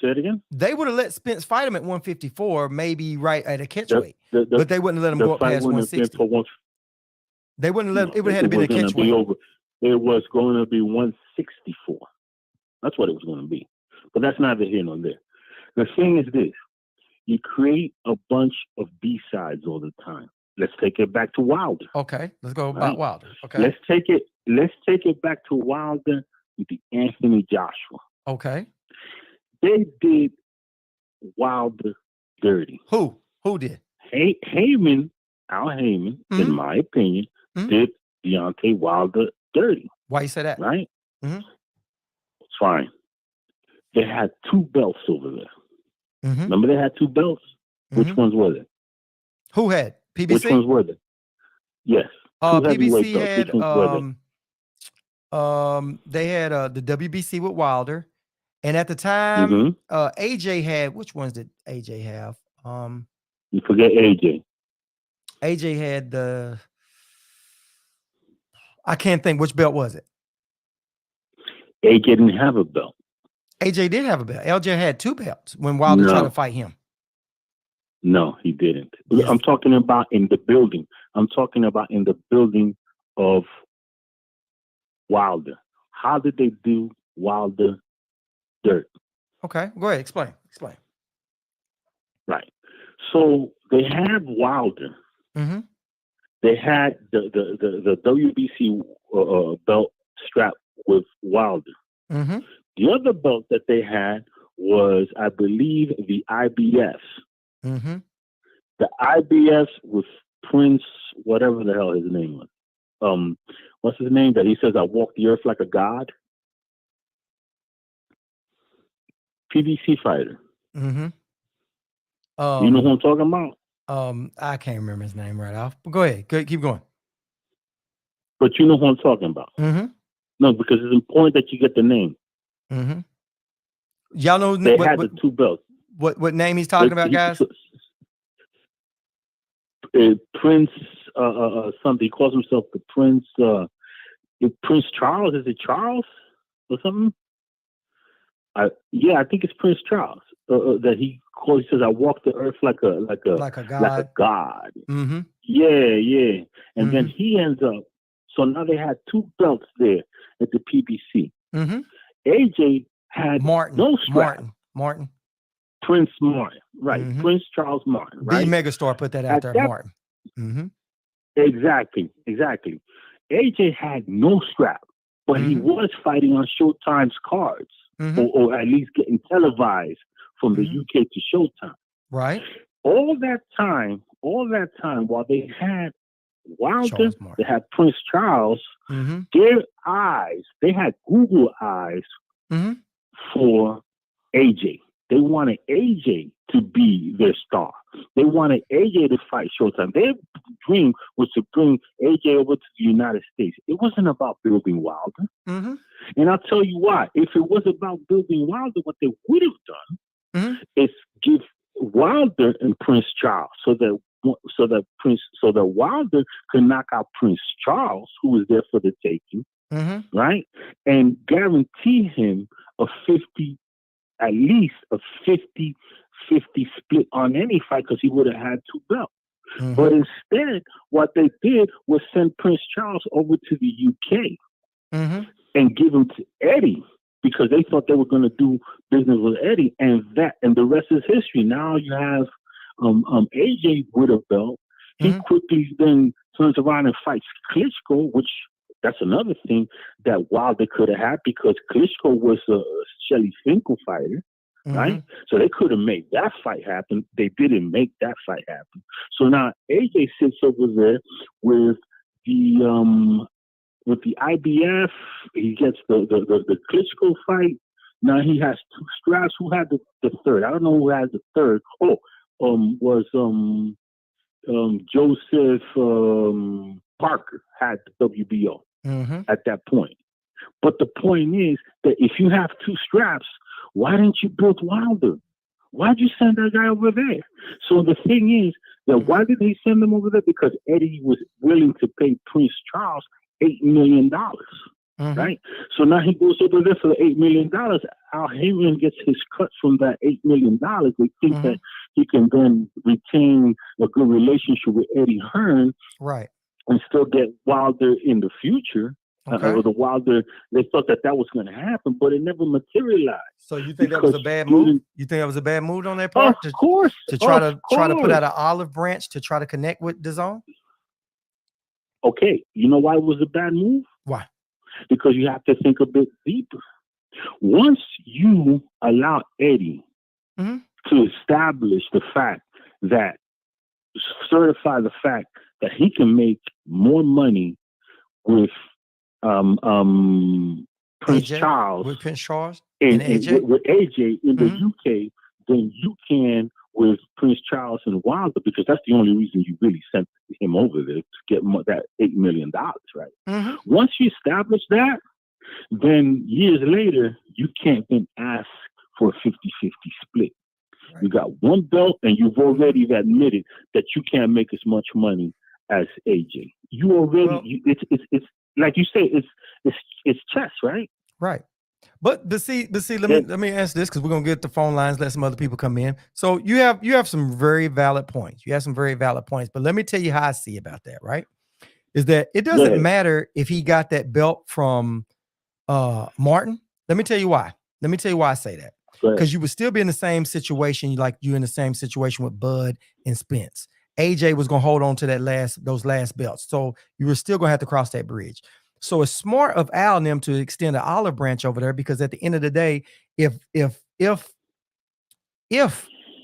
Say it again. They would have let Spence fight him at 154, maybe right at a catchweight. But they wouldn't let him go up past 160. They wouldn't let him. It would have had to be a catchweight. It was going to be 164. That's what it was going to be. But that's neither here nor there. The thing is this: you create a bunch of B-sides all the time. Let's take it back to Wilder. Okay, let's go about Wilder. Okay, let's take it back to Wilder with the Anthony Joshua. Okay, they did Wilder dirty. Who did? Heyman, Al Heyman, in my opinion, did Deontay Wilder dirty. Why you say that? Right? It's fine. They had 2 belts over there. Remember they had 2 belts? Which ones were they? Who had? PBC? Which ones were they? Yes. PBC had they had the WBC with Wilder. And at the time, AJ had, which ones did AJ have? You forget AJ. AJ had I can't think, which belt was it? AJ didn't have a belt. AJ did have a belt. LJ had 2 belts when Wilder tried to fight him. No, he didn't. Yes. I'm talking about in the building. I'm talking about in the building of Wilder. How did they do Wilder dirt? Okay, go ahead. Explain. Right. So they had Wilder. They had the WBC belt strapped with Wilder. The other belt that they had was, I believe, the IBS. The IBS with Prince, whatever the hell his name was. What's his name? That he says, "I walk the earth like a god." PBC fighter. You know who I'm talking about? I can't remember his name right off. But go ahead. Keep going. But you know who I'm talking about. No, because it's important that you get the name. Y'all know they had the 2 belts. What name he's talking about, guys? Prince something. He calls himself the Prince. Prince Charles. Is it Charles or something? I think it's Prince Charles. That he says, "I walk the earth like a god." Like a god. Yeah. And then he ends up. So now they had 2 belts there at the PBC. AJ had no strap. Martin. Prince Martin, right? Prince Charles Martin, right? The megastar put that out there, Martin. Exactly. AJ had no strap, but he was fighting on Showtime's cards, or at least getting televised from the UK to Showtime. Right. All that time, while they had Wilder, they had Prince Charles. Their eyes, they had Google eyes for AJ. They wanted AJ to be their star. They wanted AJ to fight Showtime. Their dream was to bring AJ over to the United States. It wasn't about building Wilder. And I'll tell you why. If it was about building Wilder, what they would have done is give Wilder and Prince Charles so that Wilder could knock out Prince Charles, who was there for the taking, right, and guarantee him a 50, at least a 50-50 split on any fight because he would have had 2 belts. But instead, what they did was send Prince Charles over to the UK and give him to Eddie because they thought they were going to do business with Eddie, and the rest is history. Now you have AJ with a belt. He quickly then turns around and fights Klitschko, which that's another thing that Wilder could have had because Klitschko was a Shelly Finkel fighter. Right? So they could have made that fight happen. They didn't make that fight happen. So now AJ sits over there with the IBF. He gets the Klitschko fight. Now he has 2 straps. Who had the third? I don't know who had the third. Was Joseph Parker had the WBO at that point. But the point is that if you have 2 straps, why didn't you build Wilder? Why'd you send that guy over there? So the thing is that why did he send him over there? Because Eddie was willing to pay Prince Charles $8 million, right? So now he goes over there for the $8 million. Al Heyman gets his cut from that $8 million. They think that he can then retain a good relationship with Eddie Hearn, right, and still get Wilder in the future. Or the Wilder, they thought that was going to happen, but it never materialized. So you think that was a bad move? You think that was a bad move on their part? Of course. To try to put out an olive branch to try to connect with DAZN? Okay. You know why it was a bad move? Why? Because you have to think a bit deeper. Once you allow Eddie to establish the fact that, certify the fact that he can make more money with Prince Charles, with Prince Charles and AJ? with AJ in the UK than you can with Prince Charles and Wilder, because that's the only reason you really sent him over there, to get that $8 million, right? Once you establish that, then years later, you can't then ask for a 50-50 split. Right. You got 1 belt, and you've already admitted that you can't make as much money as AJ. You already, it's like you say, it's chess, right? Right. But see, let me answer this because we're gonna get the phone lines, let some other people come in. So you have some very valid points. You have some very valid points. But let me tell you how I see about that, right? Is that it doesn't matter if he got that belt from Martin. Let me tell you why. Let me tell you why I say that. Because you would still be in the same situation, like you in the same situation with Bud and Spence. AJ was gonna hold on to those last belts. So you were still gonna have to cross that bridge. So it's smart of Al and them to extend an olive branch over there, because at the end of the day, if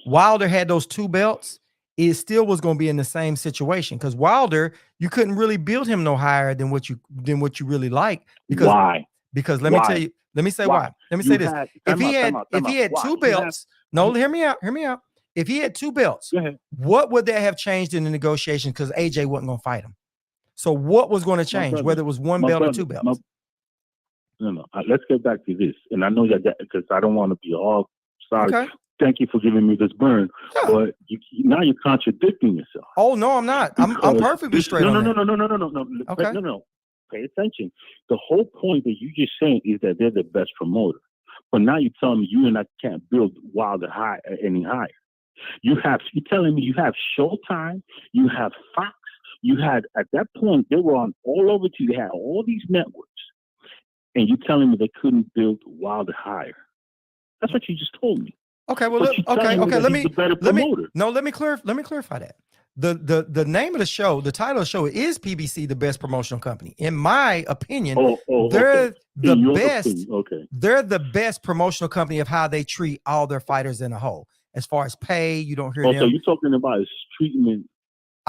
Wilder had those 2 belts, it still was going to be in the same situation, because Wilder, you couldn't really build him no higher than what you really like. Because why? Because let me tell you, let me say why. Let me say this. If he had 2 belts, no, hear me out. If he had 2 belts, what would that have changed in the negotiation? Because AJ wasn't going to fight him. So what was going to change, whether it was 1 belt or 2 belts? No. Let's get back to this. And I know that because I don't want to be all sorry. Okay. Thank you for giving me this burn. Yeah. But now you're contradicting yourself. Oh, no, I'm not. I'm perfectly straight on that. No. Okay. No. Pay attention. The whole point that you just saying is that they're the best promoter. But now you're telling me you and I can't build Wilder high any higher. You're telling me you have Showtime, you have Fox. You had, at that point, they were on all over TV. They had all these networks. And you're telling me they couldn't build Wilder higher. That's what you just told me. Okay, well, let me clarify that. The name of the show, the title of the show is PBC, the best promotional company. In my opinion, they're the best. They're the best promotional company of how they treat all their fighters in a whole. As far as pay, you don't hear them. So you're talking about his treatment.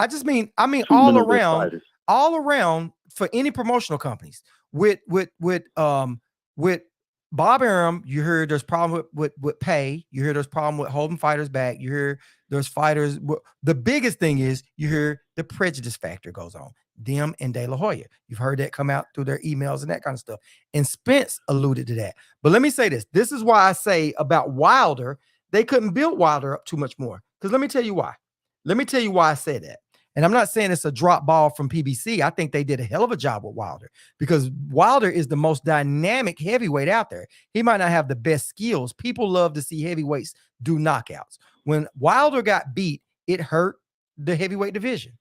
I mean all around for any promotional companies. With Bob Arum, you hear there's problem with pay. You hear there's problem with holding fighters back. You hear there's fighters. The biggest thing is you hear the prejudice factor goes on. Them and De La Hoya. You've heard that come out through their emails and that kind of stuff. And Spence alluded to that. But let me say this. This is why I say about Wilder they couldn't build Wilder up too much more. Because let me tell you why. Let me tell you why I say that. And I'm not saying it's a drop ball from PBC. I think they did a hell of a job with Wilder because Wilder is the most dynamic heavyweight out there. He might not have the best skills. People love to see heavyweights do knockouts. When Wilder got beat, it hurt the heavyweight division.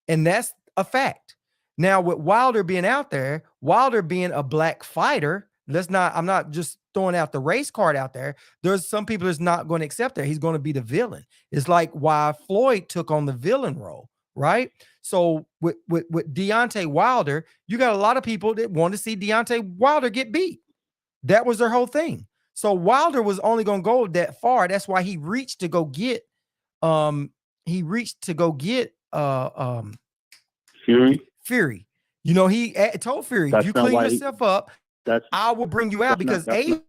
And that's a fact. Now, with Wilder being out there, Wilder being a black fighter, I'm not just throwing out the race card out there. There's some people that's not going to accept that. He's going to be the villain. It's like why Floyd took on the villain role, right? So with Deontay Wilder, you got a lot of people that want to see Deontay Wilder get beat. That was their whole thing. So Wilder was only going to go that far. That's why he reached to go get Fury. You know, he told Fury, if you clean yourself up, I will bring you out because AJ.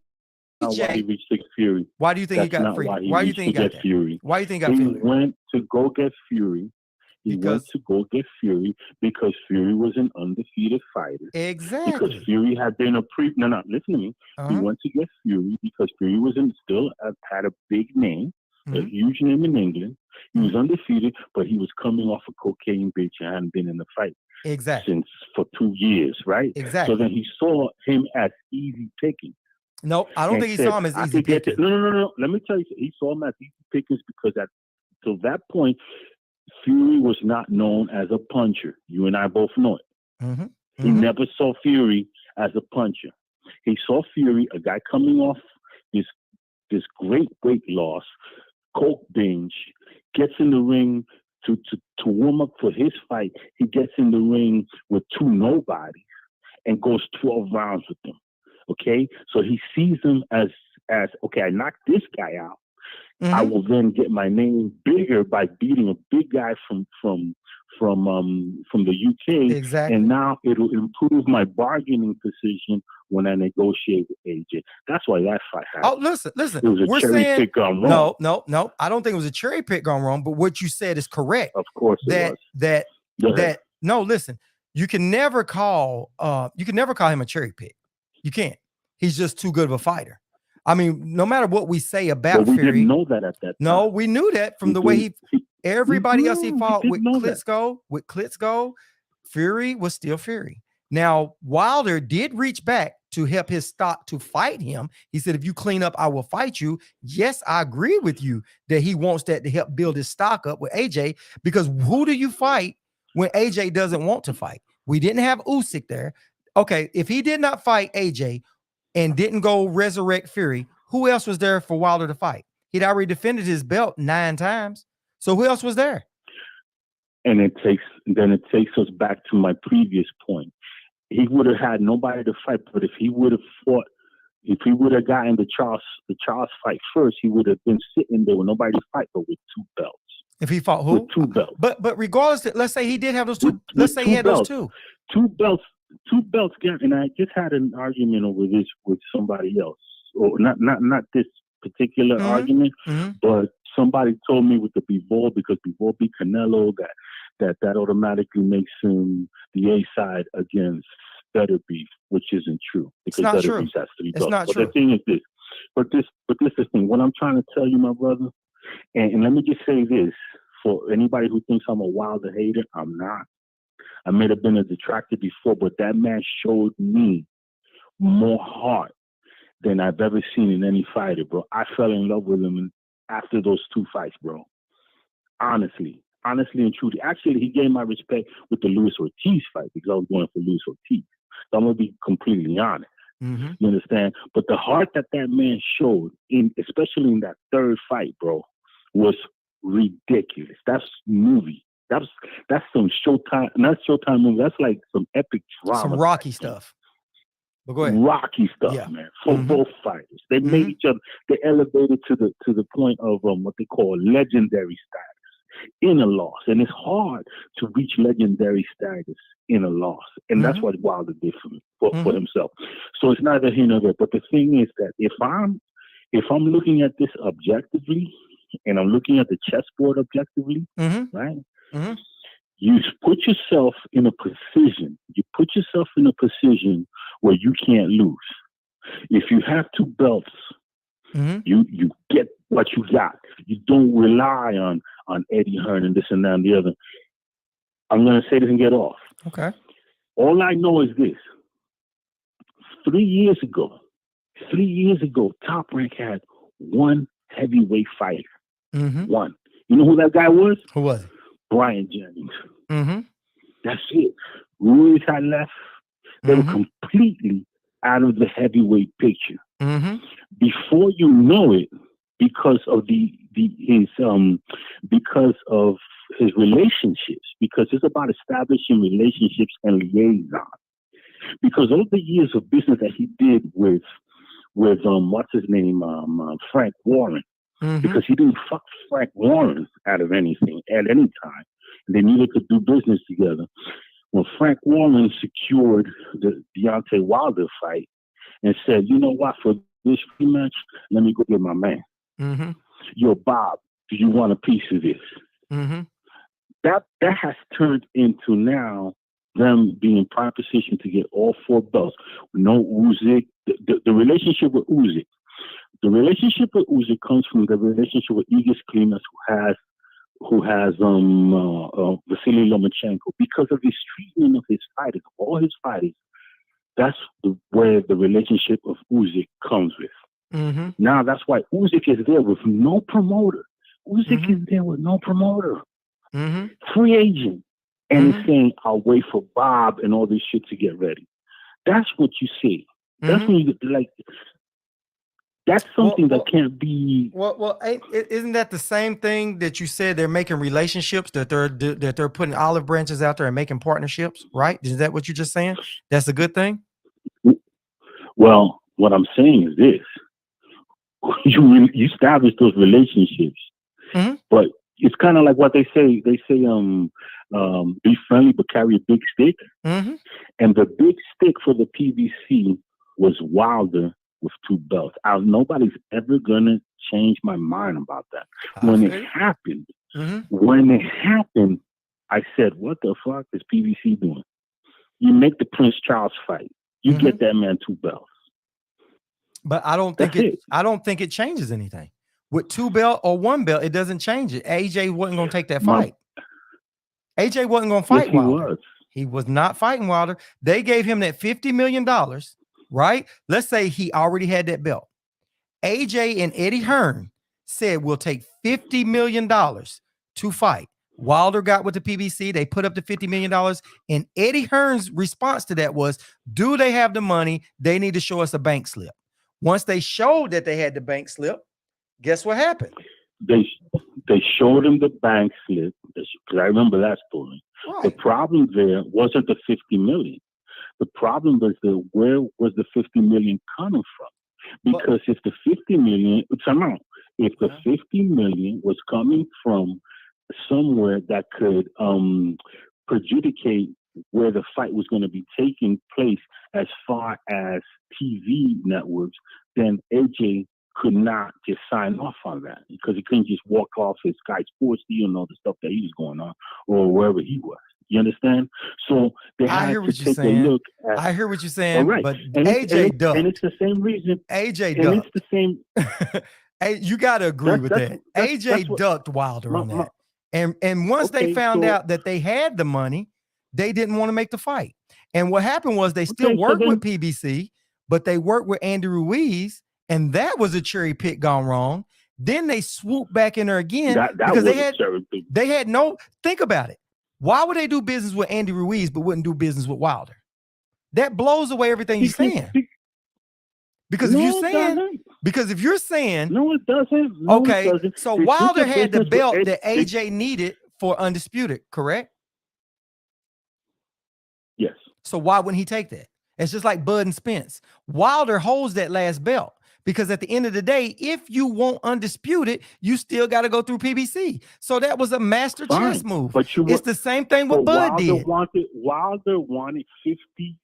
Why he reached Fury? Why do you think he got Fury? Why do you think he got Fury? Why do you think he got Fury? He went to go get Fury. He went to go get Fury because Fury was an undefeated fighter. Exactly. Because Fury had been listen to me. He went to get Fury because Fury had a big name, a huge name in England. He was undefeated, but he was coming off a cocaine binge and hadn't been in the fight for 2 years, right? Exactly. So then he saw him as easy picking. No, I don't think he saw him as easy picking. No. Let me tell you, he saw him as easy pickings because till that point, Fury was not known as a puncher. You and I both know it. He never saw Fury as a puncher. He saw Fury, a guy coming off this great weight loss, coke binge, gets in the ring to warm up for his fight. He gets in the ring with two nobodies and goes 12 rounds with them. Okay, so he sees them as okay, I knocked this guy out. I will then get my name bigger by beating a big guy from the UK. Exactly. And now it'll improve my bargaining position when I negotiate with AJ. That's why that fight happened. Oh, listen. It was a cherry pick gone wrong. No. I don't think it was a cherry pick gone wrong, but what you said is correct. Of course it was. No, listen, you can never call him a cherry pick. You can't. He's just too good of a fighter. I mean, no matter what we say about Fury, Fury, didn't know that at that time. No, we knew that from the way everybody else he fought with Klitschko, Fury was still Fury. Now, Wilder did reach back to help his stock to fight him. He said, if you clean up, I will fight you. Yes, I agree with you that he wants that to help build his stock up with AJ, because who do you fight when AJ doesn't want to fight? We didn't have Usyk there. Okay, if he did not fight AJ and didn't go resurrect Fury, who else was there for Wilder to fight? He'd already defended his belt 9 times. So who else was there? And it takes us back to my previous point. He would have had nobody to fight, but if he would have gotten the Charles fight first, he would have been sitting there with nobody to fight, but with 2 belts. If he fought who? With 2 belts. But regardless, let's say he did have those 2. Let's say he had those 2. 2 belts. 2 belts, and I just had an argument over this with somebody else, or not this particular argument, but somebody told me with the Bivol, because Bivol beat Canelo, that automatically makes him the A side against Better Beef, which isn't true, because Better Beef has 3 belts. It's not but true. The thing is this, but this is the thing. What I'm trying to tell you, my brother, and let me just say this for anybody who thinks I'm a Wilder hater, I'm not. I may have been a detractor before, but that man showed me more heart than I've ever seen in any fighter, bro. I fell in love with him after those 2 fights, bro. Honestly and truly. Actually, he gained my respect with the Luis Ortiz fight because I was going for Luis Ortiz. So I'm going to be completely honest. You understand? But the heart that man showed, especially in that 3rd fight, bro, was ridiculous. That's movie. That's some Showtime, not Showtime movie. That's like some epic drama. Some Rocky stuff. But go ahead. Rocky stuff, man. For both fighters. They made each other, they elevated to the point of what they call legendary status in a loss. And it's hard to reach legendary status in a loss. And that's what Wilder did for himself. So it's neither here nor there. But the thing is that if I'm looking at this objectively, and I'm looking at the chessboard objectively, right? You put yourself in a position. Where you can't lose. If you have 2 belts, you get what you got. You don't rely on Eddie Hearn and this and that and the other. I'm going to say this and get off. Okay. All I know is this. 3 years ago, Top Rank had one heavyweight fighter. Mm-hmm. One. You know who that guy was? Who was it? Brian Jennings. Mm-hmm. That's it. Ruiz had left. They were completely out of the heavyweight picture. Mm-hmm. Before you know it, because of his relationships, because it's about establishing relationships and liaison. Because all the years of business that he did with what's his name, Frank Warren, because he didn't fuck Frank Warren out of anything at any time. They needed to do business together. When Frank Warren secured the Deontay Wilder fight and said, you know what, for this rematch, let me go get my man. Mm-hmm. Yo, Bob, do you want a piece of this? Mm-hmm. That has turned into now them being in prime position to get all 4 belts. No Usyk. The relationship with Usyk. The relationship with Usyk comes from the relationship with Igor Klimas, who has Vasily Lomachenko, because of his treatment of his fighters, all his fighters. That's where the relationship of Usyk comes with. Mm-hmm. Now that's why Usyk is there with no promoter. Usyk is there with no promoter. Mm-hmm. Free agent. And he's saying, I'll wait for Bob and all this shit to get ready. That's what you see. That's when you like. That's something that can't be. Well, isn't that the same thing that you said? They're making relationships, that they're putting olive branches out there and making partnerships, right? Is that what you're just saying? That's a good thing. Well, what I'm saying is this: you establish those relationships, but it's kind of like what they say. They say, be friendly but carry a big stick. And the big stick for the PBC was Wilder with 2 belts. Nobody's ever gonna change my mind about that. When it happened, I said, "What the fuck is PBC doing? You make the Prince Charles fight. You get that man 2 belts." But I don't think it changes anything. With 2 belt or 1 belt, it doesn't change it. AJ wasn't going to take that fight. AJ wasn't going to fight Wilder. He was not fighting Wilder. They gave him that $50 million, right? Let's say he already had that belt. AJ and Eddie Hearn said, we'll take $50 million to fight. Wilder got with the PBC. They put up the $50 million. And Eddie Hearn's response to that was, do they have the money? They need to show us a bank slip. Once they showed that they had the bank slip, guess what happened? They showed him the bank slip, because I remember that story. Right. The problem there wasn't the $50 million. The problem was where was the $50 million coming from? Because if the $50 million, if the $50 million was coming from somewhere that could prejudicate where the fight was going to be taking place as far as TV networks, then AJ could not just sign off on that, because he couldn't just walk off his Sky Sports deal and all the stuff that he was going on, or wherever he was. You understand? So they had to take a look at. I hear what you're saying, right. but and AJ ducked. And it's the same reason. AJ ducked. And it's the same. Hey, you got to agree with that. AJ ducked Wilder on that. And once they found out that they had the money, they didn't want to make the fight. And what happened was they still worked with PBC, but they worked with Andy Ruiz, and that was a cherry pick gone wrong. Then they swooped back in there again because they had no, think about it. Why would they do business with Andy Ruiz but wouldn't do business with Wilder? That blows away everything you're saying. Because if you're saying no, it doesn't. No, okay, it doesn't. So Wilder had the belt that AJ needed for Undisputed, correct? Yes. So why wouldn't he take that? It's just like Bud and Spence. Wilder holds that last belt because at the end of the day, if you want Undisputed, you still got to go through PBC. So that was a master chess move. But it's the same thing what Bud did. Wilder wanted 50-50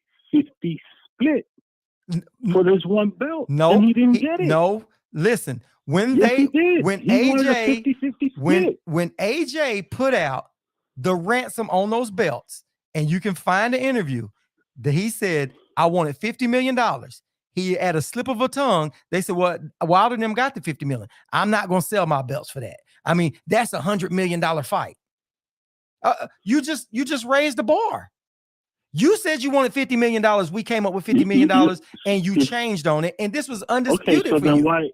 split for this 1 belt. No, and he didn't get it. No, listen. When AJ put out the ransom on those belts, and you can find the interview that he said, I wanted $50 million. he had a slip of a tongue. They said, well, Wilder and them got the 50 million. I'm not going to sell my belts for that. I mean, that's $100 million fight. You just raised the bar. You said you wanted $50 million. We came up with $50 million and you changed on it. And this was undisputed. Okay, so then you.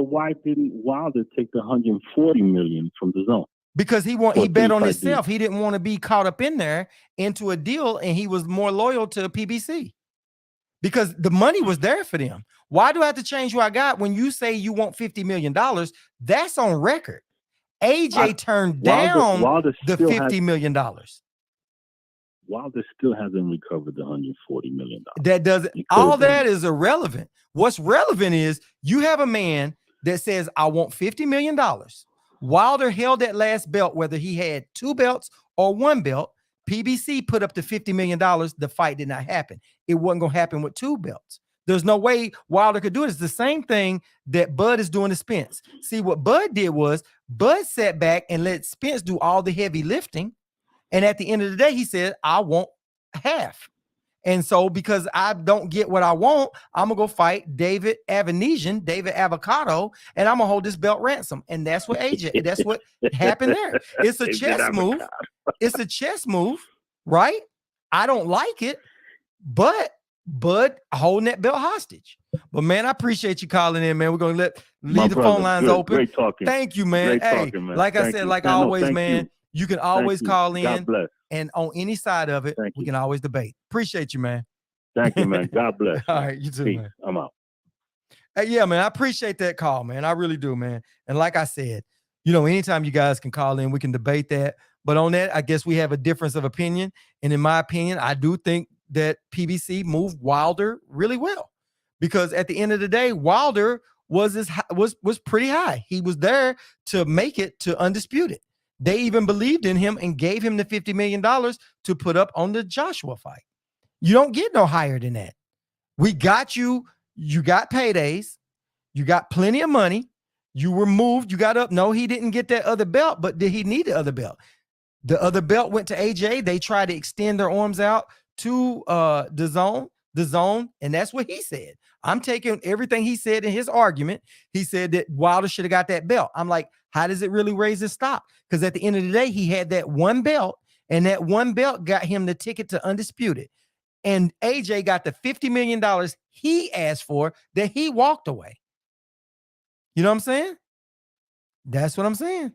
why didn't Wilder take the $140 million from the zone? Because he bet on himself. He didn't want to be caught up in there into a deal, and he was more loyal to PBC because the money was there for them. Why do I have to change what I got when you say you want $50 million? That's on record. AJ turned down the $50 million. Wilder still hasn't recovered the $140 million. That doesn't. All that is irrelevant. What's relevant is you have a man that says, I want $50 million. Wilder held that last belt, whether he had 2 belts or 1 belt. PBC put up the $50 million. The fight did not happen. It wasn't going to happen with 2 belts. There's no way Wilder could do it. It's the same thing that Bud is doing to Spence. See, what Bud did was Bud sat back and let Spence do all the heavy lifting. And at the end of the day, he said, I want half. And so because I don't get what I want, I'm going to go fight David Avocado, and I'm going to hold this belt ransom. And that's what that's what happened there. It's a chess move. It's a chess move, right? I don't like it, but Bud holding that belt hostage. But man, I appreciate you calling in, man. We're going to leave the phone lines open. Great talking. Thank you, man. Great talking, man. Like I said, like always, man. You can always call in. God bless. And on any side of it, we can always debate. Appreciate you, man. Thank you, man. God bless. All right, you too, Peace. man. I'm out. Yeah, man. I appreciate that call, man. I really do, man. And like I said, anytime you guys can call in, we can debate that. But on that, I guess we have a difference of opinion. And in my opinion, I do think that PBC moved Wilder really well. Because at the end of the day, Wilder was pretty high. He was there to make it to undisputed. They even believed in him and gave him the $50 million to put up on the Joshua fight. You don't get no higher than that. We got you. You got paydays. You got plenty of money. You were moved. You got up. No, he didn't get that other belt, but did he need the other belt? The other belt went to AJ. They tried to extend their arms out to the zone. And that's what he said. I'm taking everything he said in his argument. He said that Wilder should have got that belt. I'm like, how does it really raise his stock? Because at the end of the day, he had that 1 belt, and that 1 belt got him the ticket to undisputed. And AJ got the $50 million he asked for that he walked away. You know what I'm saying? That's what I'm saying.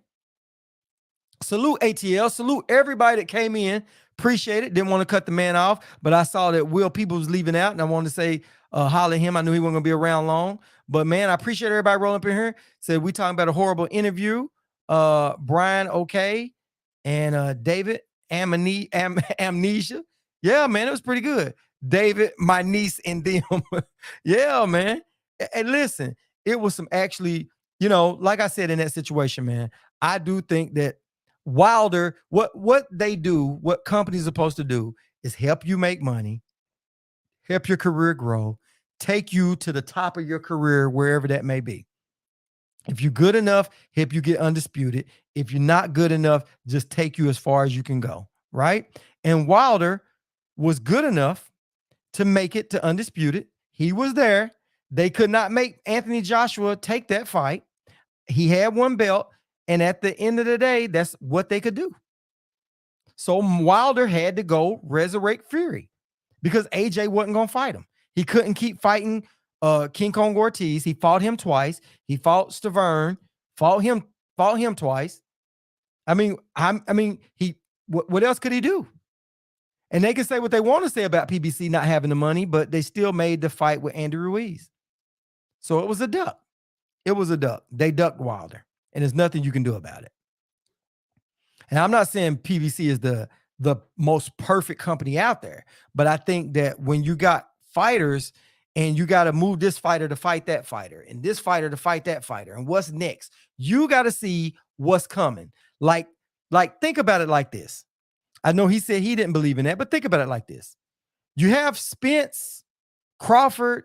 Salute ATL. Salute everybody that came in. Appreciate it. Didn't want to cut the man off, but I saw that Will People was leaving out, and I wanted to say holler at him. I knew he wasn't going to be around long. But, man, I appreciate everybody rolling up in here. Said we talking about a horrible interview. Brian, okay, and David, amnesia. Yeah, man, it was pretty good. David, my niece, and them. Yeah, man. And listen, it was some actually, like I said in that situation, man, I do think that Wilder, what they do, what companies are supposed to do is help you make money, help your career grow, take you to the top of your career, wherever that may be. If you're good enough, help you get undisputed. If you're not good enough, just take you as far as you can go, right? And Wilder was good enough to make it to undisputed. He was there. They could not make Anthony Joshua take that fight. He had 1 belt, and at the end of the day, that's what they could do. So Wilder had to go resurrect Fury because AJ wasn't going to fight him. He couldn't keep fighting King Kong Ortiz. He fought him twice. He fought Stavern, fought him twice. I mean, what else could he do? And they can say what they want to say about PBC not having the money, but they still made the fight with Andy Ruiz. So it was a duck. It was a duck. They ducked Wilder, and there's nothing you can do about it. And I'm not saying PBC is the most perfect company out there, but I think that when you got fighters and you got to move this fighter to fight that fighter and this fighter to fight that fighter, and what's next, you got to see what's coming. Like think about it like this. I know he said he didn't believe in that, but think about it like this. You have Spence, Crawford,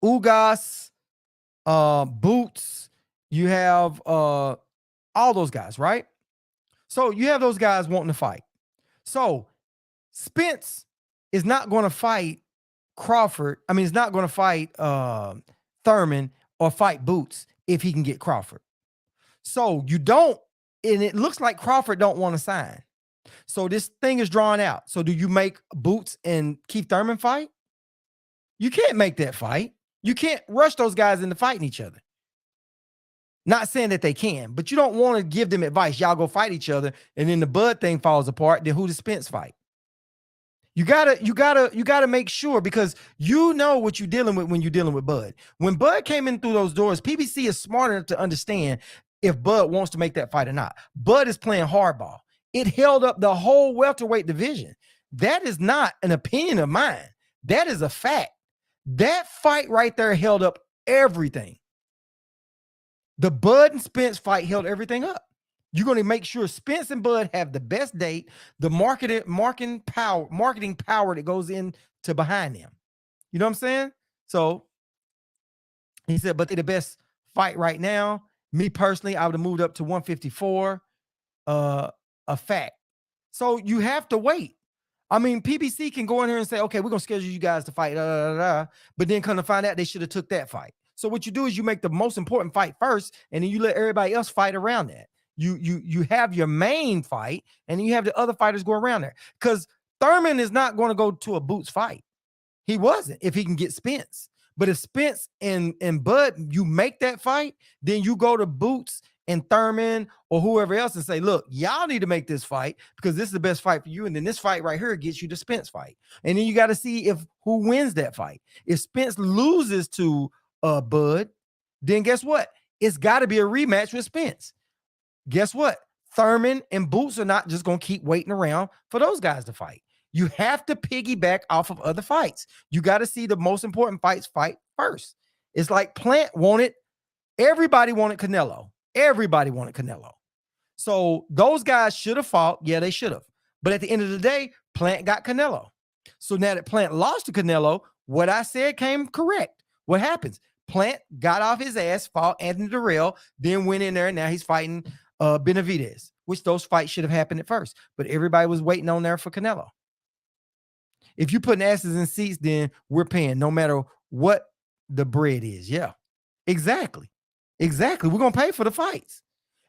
Ugas, Boots. You have all those guys, right? So you have those guys wanting to fight. So Spence is not going to fight Crawford. I mean, he's not going to fight Thurman or fight Boots if he can get Crawford. So you don't, and it looks like Crawford don't want to sign. So this thing is drawn out. So do you make Boots and Keith Thurman fight? You can't make that fight. You can't rush those guys into fighting each other. Not saying that they can, but you don't want to give them advice. Y'all go fight each other, and then the Bud thing falls apart. Then who does Spence fight? You gotta make sure, because you know what you're dealing with when you're dealing with Bud. When Bud came in through those doors, PBC is smart enough to understand if Bud wants to make that fight or not. Bud is playing hardball. It held up the whole welterweight division. That is not an opinion of mine. That is a fact. That fight right there held up everything. The Bud and Spence fight held everything up. You're going to make sure Spence and Bud have the best date, the marketing power that goes into behind them. You know what I'm saying? So he said, but they're the best fight right now. Me personally, I would have moved up to 154. A fact. So you have to wait. I mean, PBC can go in here and say, okay, we're going to schedule you guys to fight, but then come to find out they should have took that fight. So what you do is you make the most important fight first, and then you let everybody else fight around that. You have your main fight, and then you have the other fighters go around there. Because Thurman is not going to go to a Boots fight. He wasn't, if he can get Spence. But if Spence and Bud, you make that fight, then you go to Boots and Thurman or whoever else and say, look, y'all need to make this fight because this is the best fight for you. And then this fight right here gets you the Spence fight. And then you got to see who wins that fight. If Spence loses to Bud, then guess what? It's got to be a rematch with Spence. Guess what? Thurman and Boots are not just going to keep waiting around for those guys to fight. You have to piggyback off of other fights. You got to see the most important fights fight first. It's like Plant wanted, everybody wanted Canelo. Everybody wanted Canelo. So those guys should have fought. Yeah, they should have. But at the end of the day, Plant got Canelo. So now that Plant lost to Canelo, what I said came correct. What happens? Plant got off his ass, fought Anthony Durrell, then went in there, and now he's fighting Benavidez, which those fights should have happened at first. But everybody was waiting on there for Canelo. If you putting asses in seats, then we're paying no matter what the bread is. Yeah, exactly. Exactly. We're going to pay for the fights.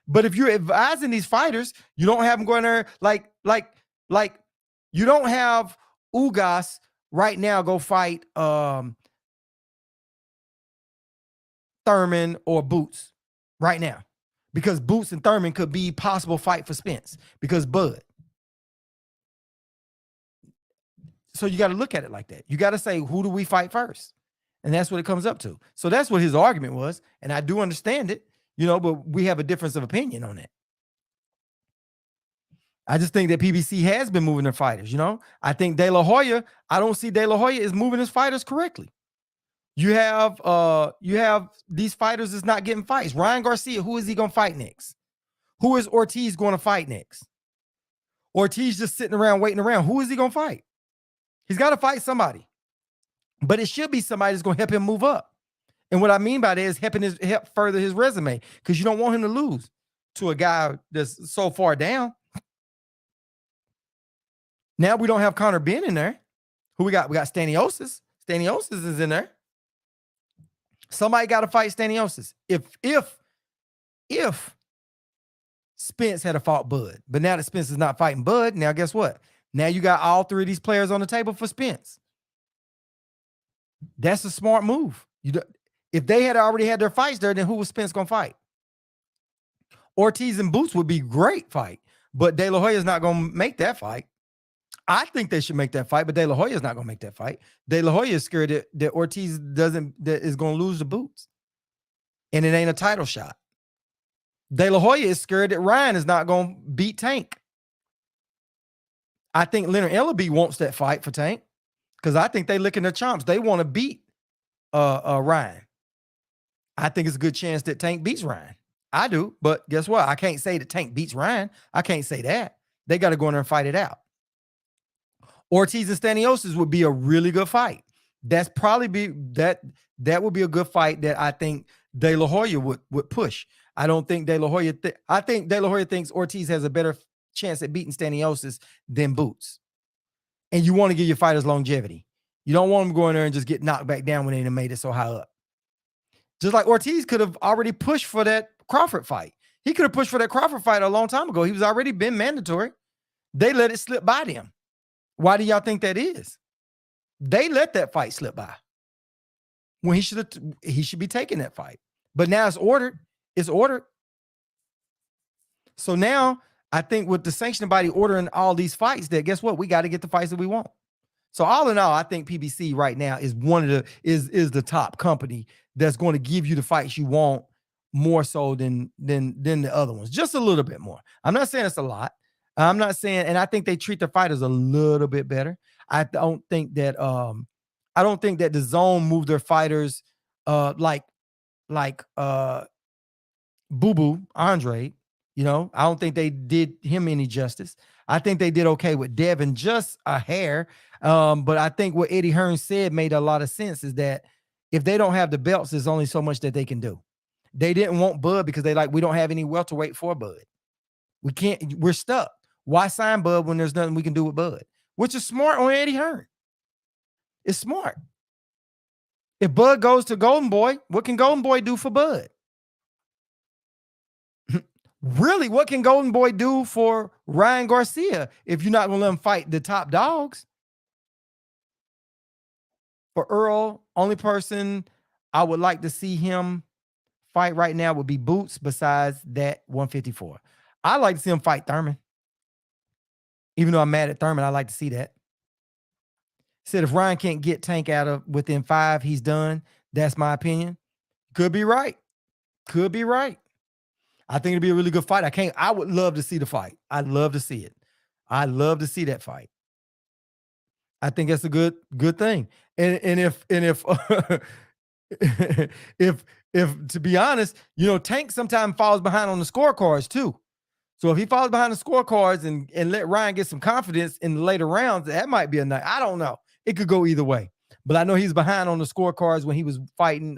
But if you're advising these fighters, you don't have them going there like you don't have Ugas right now go fight Thurman or Boots right now, because Boots and Thurman could be possible fight for Spence because Bud. So you got to look at it like that. You got to say, who do we fight first? And that's what it comes up to. So that's what his argument was. And I do understand it, but we have a difference of opinion on that. I just think that PBC has been moving their fighters, I think De La Hoya, I don't see De La Hoya is moving his fighters correctly. You have these fighters that's not getting fights. Ryan Garcia, who is he going to fight next? Who is Ortiz going to fight next? Ortiz just sitting around waiting around. Who is he going to fight? He's got to fight somebody. But it should be somebody that's going to help him move up. And what I mean by that is help further his resume, because you don't want him to lose to a guy that's so far down. Now we don't have Conor Benn in there. Who we got? We got Staniosis. Staniosis is in there. Somebody got to fight Staniosis. If Spence had fought Bud, but now that Spence is not fighting Bud, now guess what? Now you got all three of these players on the table for Spence. That's a smart move. If they had already had their fights there, then who was Spence going to fight? Ortiz and Boots would be great fight, but De La Hoya is not going to make that fight. I think they should make that fight, but De La Hoya is not going to make that fight. De La Hoya is scared that Ortiz is going to lose the Boots, and it ain't a title shot. De La Hoya is scared that Ryan is not going to beat Tank. I think Leonard Ellaby wants that fight for Tank, because I think they licking their chops. They want to beat Ryan. I think it's a good chance that Tank beats Ryan. I do, but guess what? I can't say that Tank beats Ryan. I can't say that. They got to go in there and fight it out. Ortiz and Staniosis would be a really good fight. That's probably that would be a good fight that I think De La Hoya would push. I don't think De La Hoya. I think De La Hoya thinks Ortiz has a better chance at beating Staniosis than Boots. And you want to give your fighters longevity. You don't want them going there and just get knocked back down when they done made it so high up. Just like Ortiz could have already pushed for that Crawford fight. He could have pushed for that Crawford fight a long time ago. He was already been mandatory. They let it slip by them. Why do y'all think that is? They let that fight slip by when he should be taking that fight. But now it's ordered. It's ordered. So now I think with the sanctioning body ordering all these fights, that guess what? We got to get the fights that we want. So all in all, I think PBC right now is is the top company that's going to give you the fights you want more so than the other ones, just a little bit more. I'm not saying it's a lot. I'm not saying, and I think they treat their fighters a little bit better. I don't think that the Zone moved their fighters like Boo Boo Andre. You know, I don't think they did him any justice. I think they did okay with Devin, just a hair. But I think what Eddie Hearn said made a lot of sense, is that if they don't have the belts, there's only so much that they can do. They didn't want Bud because we don't have any welterweight for Bud. We're stuck. Why sign Bud when there's nothing we can do with Bud? Which is smart on Eddie Hearn. It's smart. If Bud goes to Golden Boy, what can Golden Boy do for Bud? Really, what can Golden Boy do for Ryan Garcia if you're not going to let him fight the top dogs? For Earl, only person I would like to see him fight right now would be Boots, besides that 154. I like to see him fight Thurman. Even though I'm mad at Thurman, I like to see that. Said if Ryan can't get Tank out of within 5, he's done. That's my opinion. Could be right. Could be right. I think it'd be a really good fight. I would love to see the fight. I'd love to see it. I'd love to see that fight. I think that's a good thing. And if if to be honest, Tank sometimes falls behind on the scorecards too. So if he falls behind the scorecards and let Ryan get some confidence in the later rounds, that might be a night. I don't know. It could go either way. But I know he's behind on the scorecards when he was fighting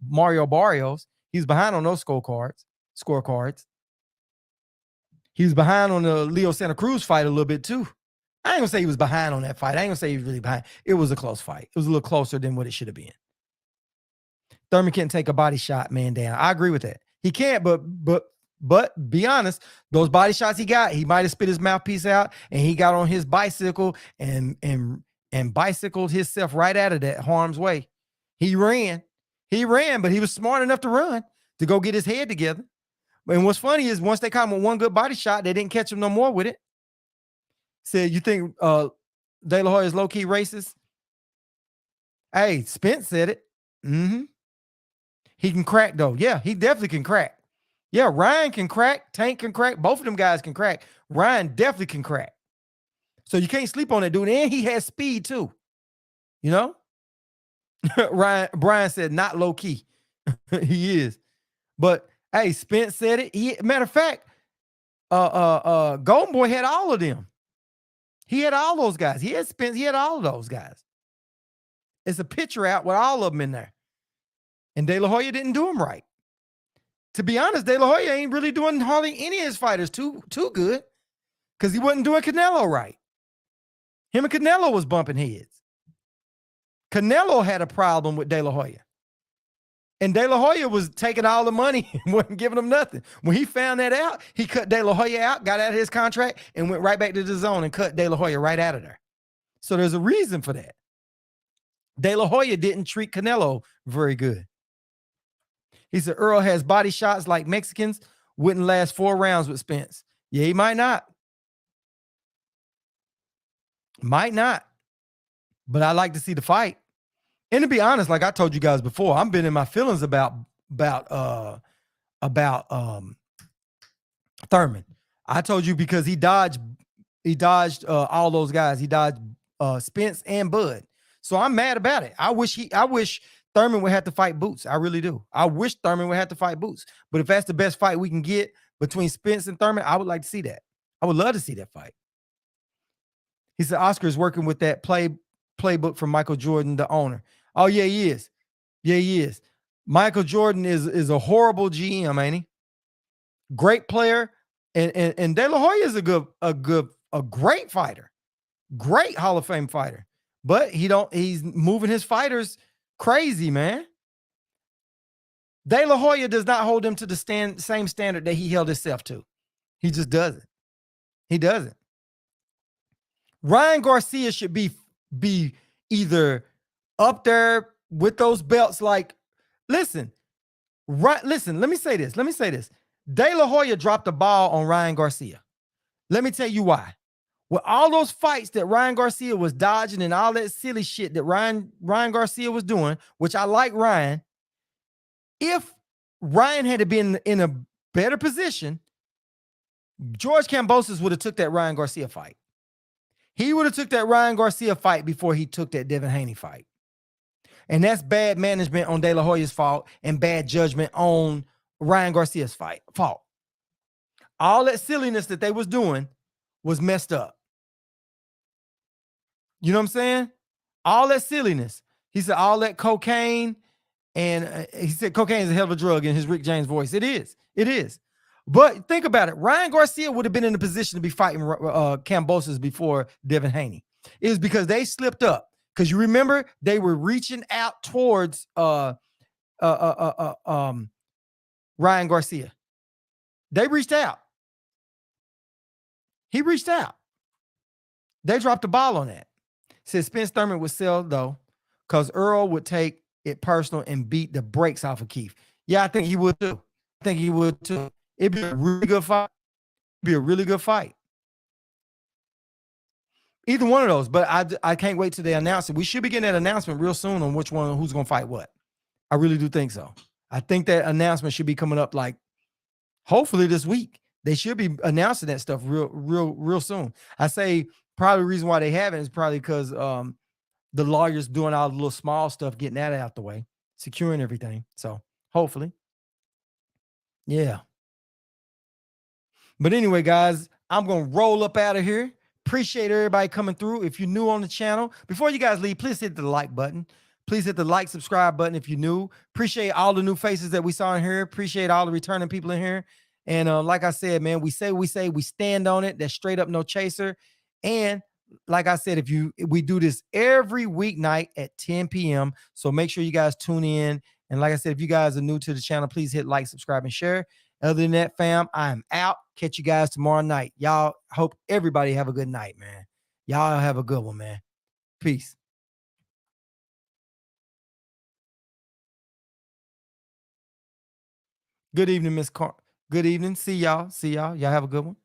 Mario Barrios. He's behind on those scorecards. He was behind on the Leo Santa Cruz fight a little bit too. I ain't gonna say he was behind on that fight. I ain't gonna say he was really behind. It was a close fight. It was a little closer than what it should have been. Thurman can't take a body shot man down. I agree with that. He can't, but be honest, those body shots he got, he might have spit his mouthpiece out and he got on his bicycle and bicycled himself right out of that harm's way. He ran, but he was smart enough to run to go get his head together. And what's funny is once they caught him with one good body shot, they didn't catch him no more with it. Said, you think De La Hoya is low-key racist? Hey, Spence said it. Mm-hmm. He can crack, though. Yeah, he definitely can crack. Yeah, Ryan can crack. Tank can crack. Both of them guys can crack. Ryan definitely can crack. So you can't sleep on that dude. And he has speed, too. You know? Brian said, not low-key. He is. But, hey, Spence said it. Matter of fact, Golden Boy had all of them. He had all those guys. He had Spence. He had all of those guys. It's a picture out with all of them in there. And De La Hoya didn't do him right. To be honest, De La Hoya ain't really doing hardly any of his fighters too good, because he wasn't doing Canelo right. Him and Canelo was bumping heads. Canelo had a problem with De La Hoya. And De La Hoya was taking all the money and wasn't giving him nothing. When he found that out, he cut De La Hoya out, got out of his contract, and went right back to the Zone and cut De La Hoya right out of there. So there's a reason for that. De La Hoya didn't treat Canelo very good. He said Earl has body shots like Mexicans, wouldn't last 4 rounds with Spence. Yeah, he might not. Might not. But I like to see the fight. And to be honest, like I told you guys before, I'm been in my feelings about Thurman. I told you because he dodged all those guys. He dodged Spence and Bud. So I'm mad about it. I wish Thurman would have to fight Boots. I really do. I wish Thurman would have to fight Boots. But if that's the best fight we can get between Spence and Thurman, I would like to see that. I would love to see that fight. He said Oscar is working with that playbook from Michael Jordan, the owner. Oh, yeah, he is. Yeah, he is. Michael Jordan is a horrible GM, ain't he? Great player. And De La Hoya is a great fighter. Great Hall of Fame fighter. But he's moving his fighters crazy, man. De La Hoya does not hold him to the same standard that he held himself to. He just doesn't. He doesn't. Ryan Garcia should be either up there with those belts. Like, listen, let me say this. De La Hoya dropped the ball on Ryan Garcia. Let me tell you why. With all those fights that Ryan Garcia was dodging and all that silly shit that Ryan Garcia was doing, which I like Ryan, if Ryan had been in a better position, George Kambosos would have took that Ryan Garcia fight. He would have took that Ryan Garcia fight before he took that Devin Haney fight. And that's bad management on De La Hoya's fault and bad judgment on Ryan Garcia's fault. All that silliness that they was doing was messed up. You know what I'm saying? All that silliness. He said all that cocaine, and he said cocaine is a hell of a drug in his Rick James voice. It is. It is. But think about it. Ryan Garcia would have been in a position to be fighting Kambosos before Devin Haney. It was because they slipped up. Because you remember they were reaching out towards Ryan Garcia. They reached out. He reached out. They dropped the ball on that. Said Spence Thurman would sell though, because Earl would take it personal and beat the brakes off of Keith. Yeah, I think he would too. It'd be a really good fight. Either one of those, but I can't wait till they announce it. We should be getting that announcement real soon on which one, who's going to fight what. I really do think so. I think that announcement should be coming up like hopefully this week. They should be announcing that stuff real soon. I say probably the reason why they haven't is probably because the lawyers doing all the little small stuff, getting that out the way, securing everything. So hopefully. Yeah. But anyway, guys, I'm going to roll up out of here. Appreciate everybody coming through. If you're new on the channel, before you guys leave, please hit the like button. Please hit the like, subscribe button if you're new. Appreciate all the new faces that we saw in here. Appreciate all the returning people in here. And like I said, man, we stand on it. That's straight up no chaser. And like I said, we do this every weeknight at 10 p.m. So make sure you guys tune in. And like I said, if you guys are new to the channel, please hit like, subscribe, and share. Other than that, fam, I'm out. Catch you guys tomorrow night. Y'all, hope everybody have a good night, man. Y'all have a good one, man. Peace. Good evening, Miss Car. Good evening. See y'all. Y'all have a good one.